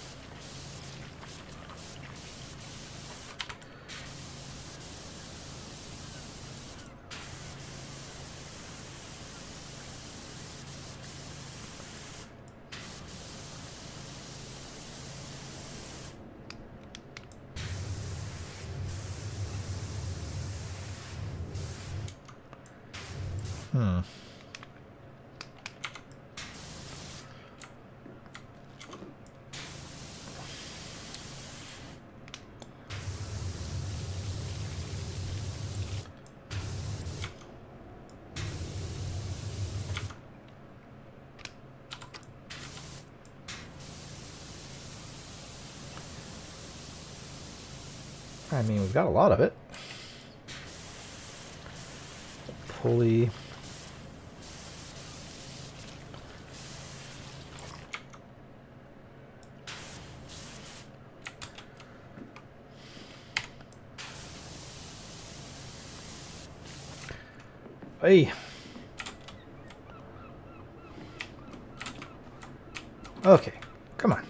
I mean, we've got a lot of it. Pulley. Hey. Okay, come on.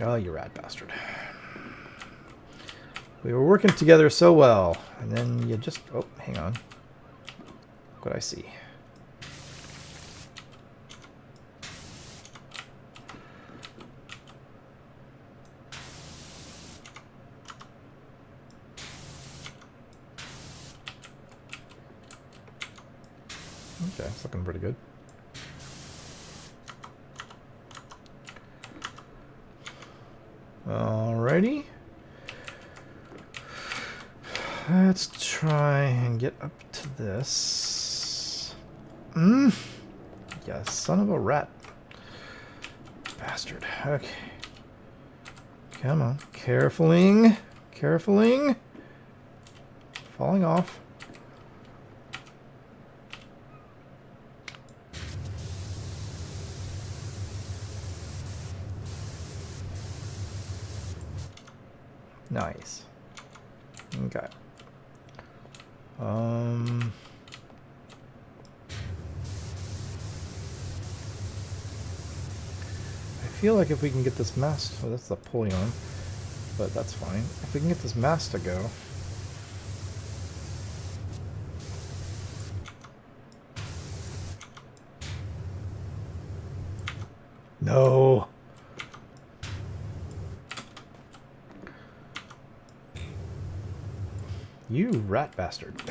Oh, you rat bastard. We were working together so well, and then you just... Oh, hang on. Look what I see. Okay, it's looking pretty good. Alrighty. Let's try and get up to this. Yeah, son of a rat. Bastard. Okay. Come on. Carefuling. Carefuling. Falling off. Nice. Okay. I feel like if we can get this mast... Oh, that's the pulley on. But that's fine. If we can get this mast to go... No! You rat bastard.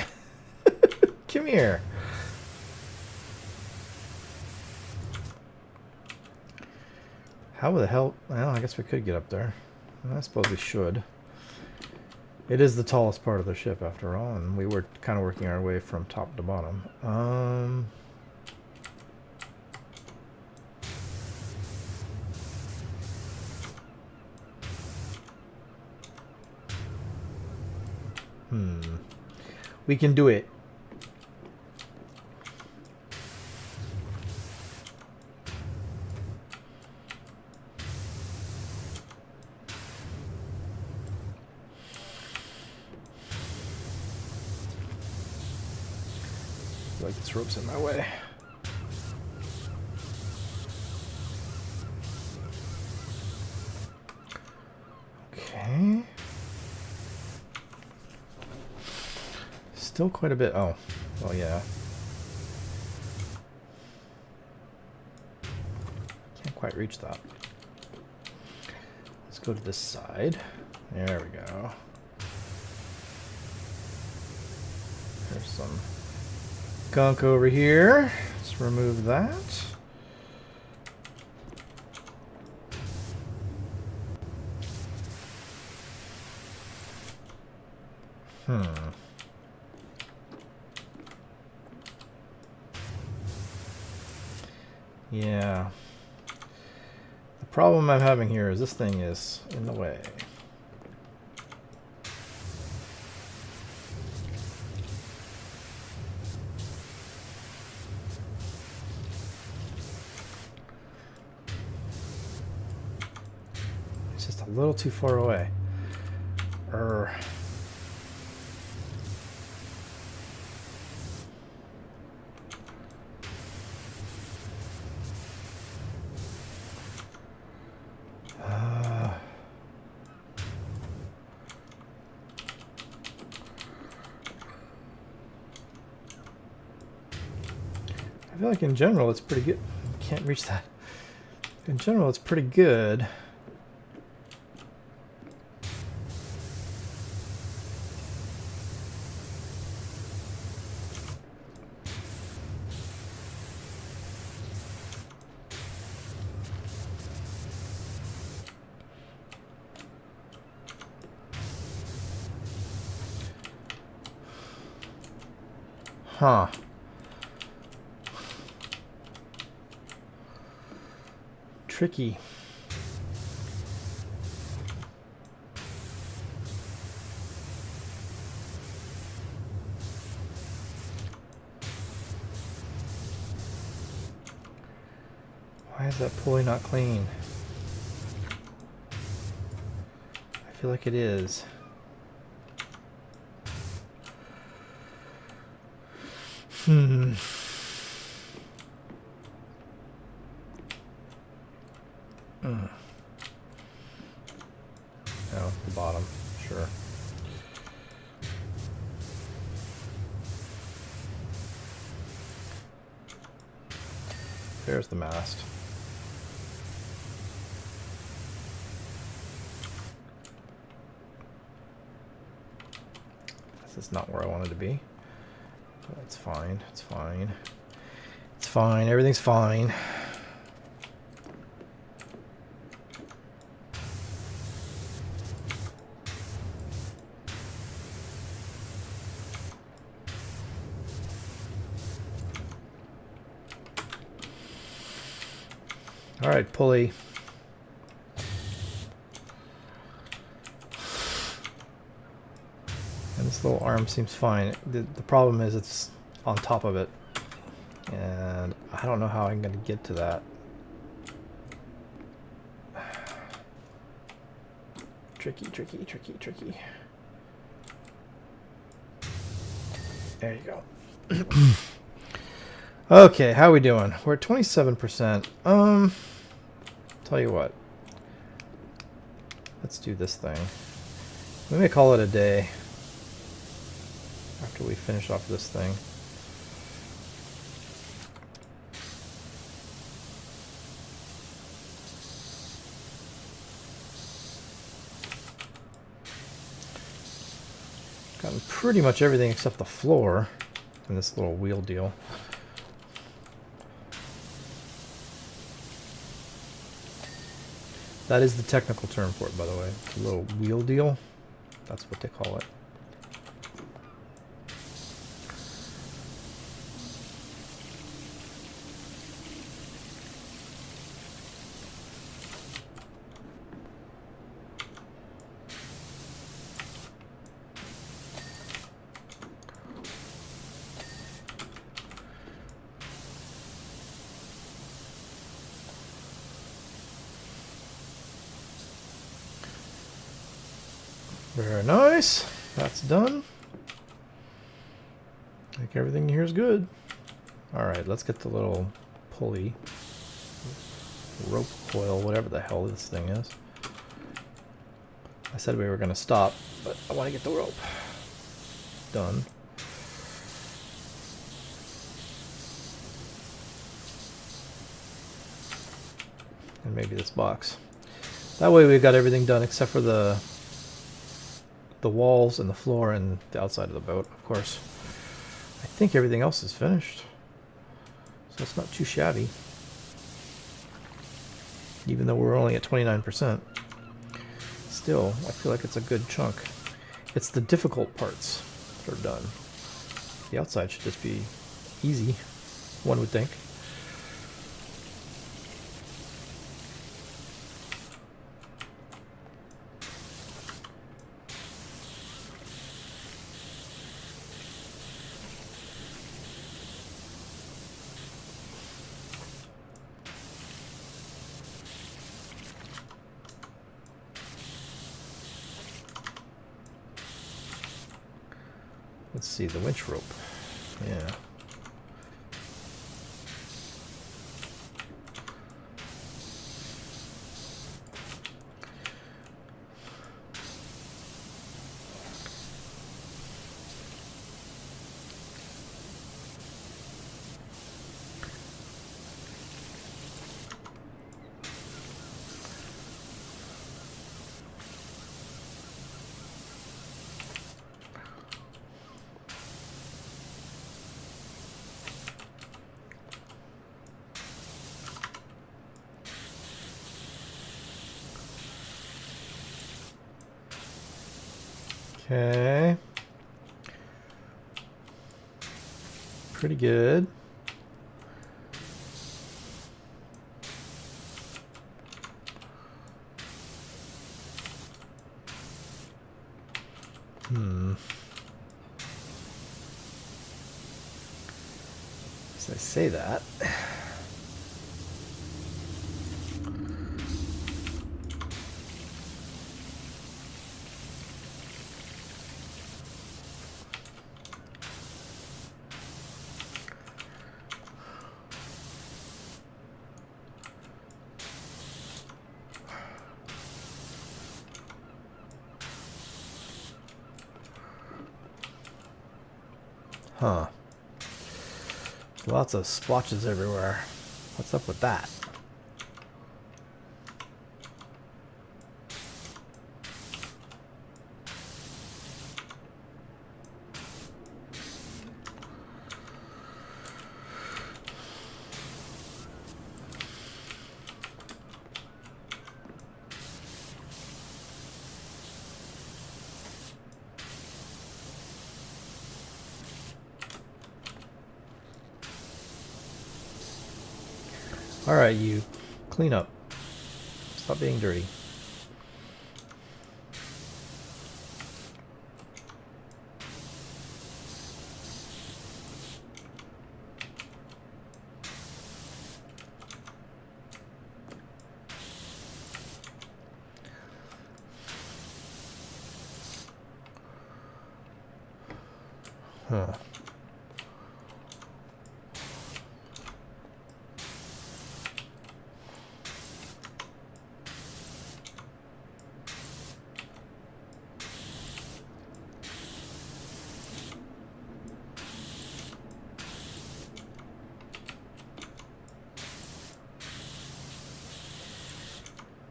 Come here. How the hell... Well, I guess we could get up there. I suppose we should. It is the tallest part of the ship, after all, and we were kind of working our way from top to bottom. We can do it. Like this rope's in my way. Okay. Still quite a bit. Oh, well, yeah. Can't quite reach that. Let's go to this side. There we go. There's some gunk over here. Let's remove that. Yeah. problem I'm having here is this thing is in the way. It's just a little too far away. I feel like in general it's pretty good. Can't reach that. In general it's pretty good. Huh. Tricky. Why is that pulley not clean? I feel like it is. Hmm. Oh, the bottom. Sure. There's the mast. This is not where I wanted to be. But it's fine. It's fine. It's fine. Everything's fine. All right, pulley. And this little arm seems fine. The problem is it's on top of it. And I don't know how I'm going to get to that. Tricky, tricky, tricky, tricky. There you go. Okay, how are we doing? We're at 27%. Tell you what. Let's do this thing. We may call it a day after we finish off this thing. Gotten pretty much everything except the floor in this little wheel deal. That is the technical term for it, by the way. The little wheel deal. That's what they call it. Very nice. That's done. I think everything here is good. Alright, let's get the little pulley, rope coil, whatever the hell this thing is. I said we were going to stop, but I want to get the rope done. And maybe this box. That way we've got everything done except for the walls and the floor and the outside of the boat, of course. I think everything else is finished. So it's not too shabby. Even though we're only at 29%. Still, I feel like it's a good chunk. It's the difficult parts that are done. The outside should just be easy, one would think. Let's see, the winch rope. Yeah. Okay. Pretty good. As I say that. Huh. Lots of splotches everywhere. What's up with that? Alright, you. Clean up. Stop being dirty. Huh.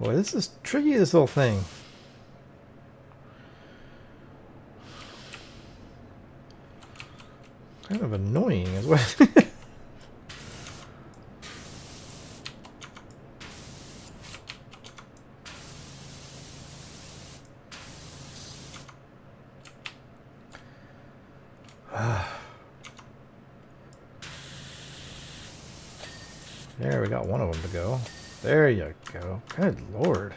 Boy, this is tricky, this whole thing. Kind of annoying as well. There, we got one of them to go. There you go. Good lord.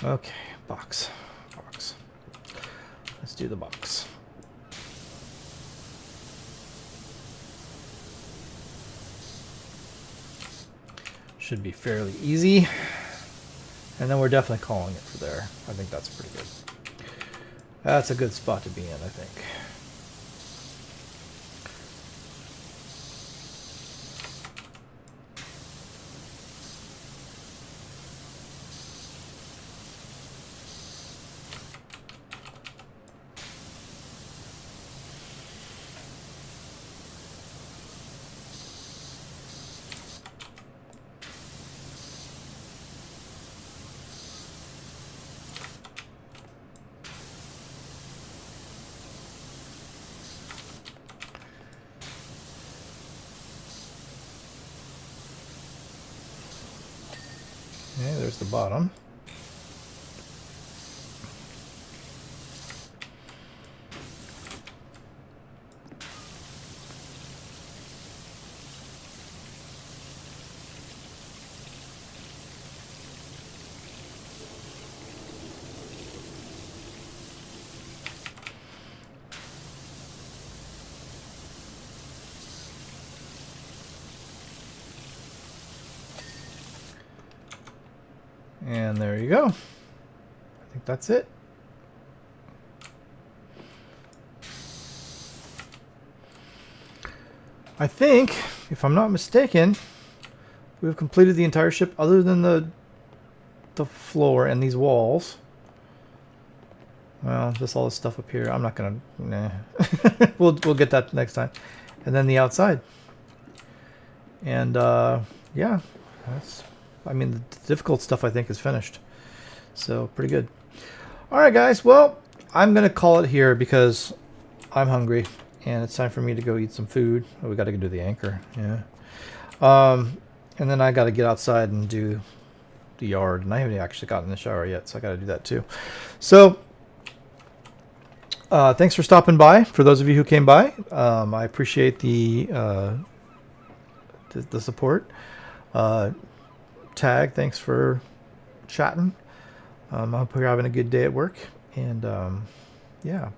Okay, box. Box. Let's do the box. Should be fairly easy. And then we're definitely calling it for there. I think that's pretty good. That's a good spot to be in, I think. Okay, there's the bottom. And there you go. I think that's it. I think, if I'm not mistaken, we've completed the entire ship other than the floor and these walls. Well, just all this stuff up here. I'm not gonna. Nah. we'll get that next time, and then the outside. And yeah, that's. I mean, the difficult stuff I think is finished. So pretty good. All right, guys. Well, I'm gonna call it here because I'm hungry and it's time for me to go eat some food. Oh, we got to do the anchor. Yeah. And then I got to get outside and do the yard, and I haven't actually gotten in the shower yet, so I got to do that too. So. Thanks for stopping by. For those of you who came by, I appreciate the support. Tag, thanks for chatting. I hope you're having a good day at work. And yeah,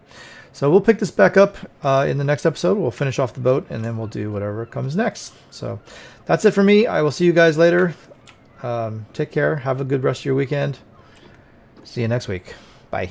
so we'll pick this back up in the next episode. We'll finish off the boat, and then we'll do whatever comes next. So that's it for me. I will see you guys later. Take care. Have a good rest of your weekend. See you next week. Bye.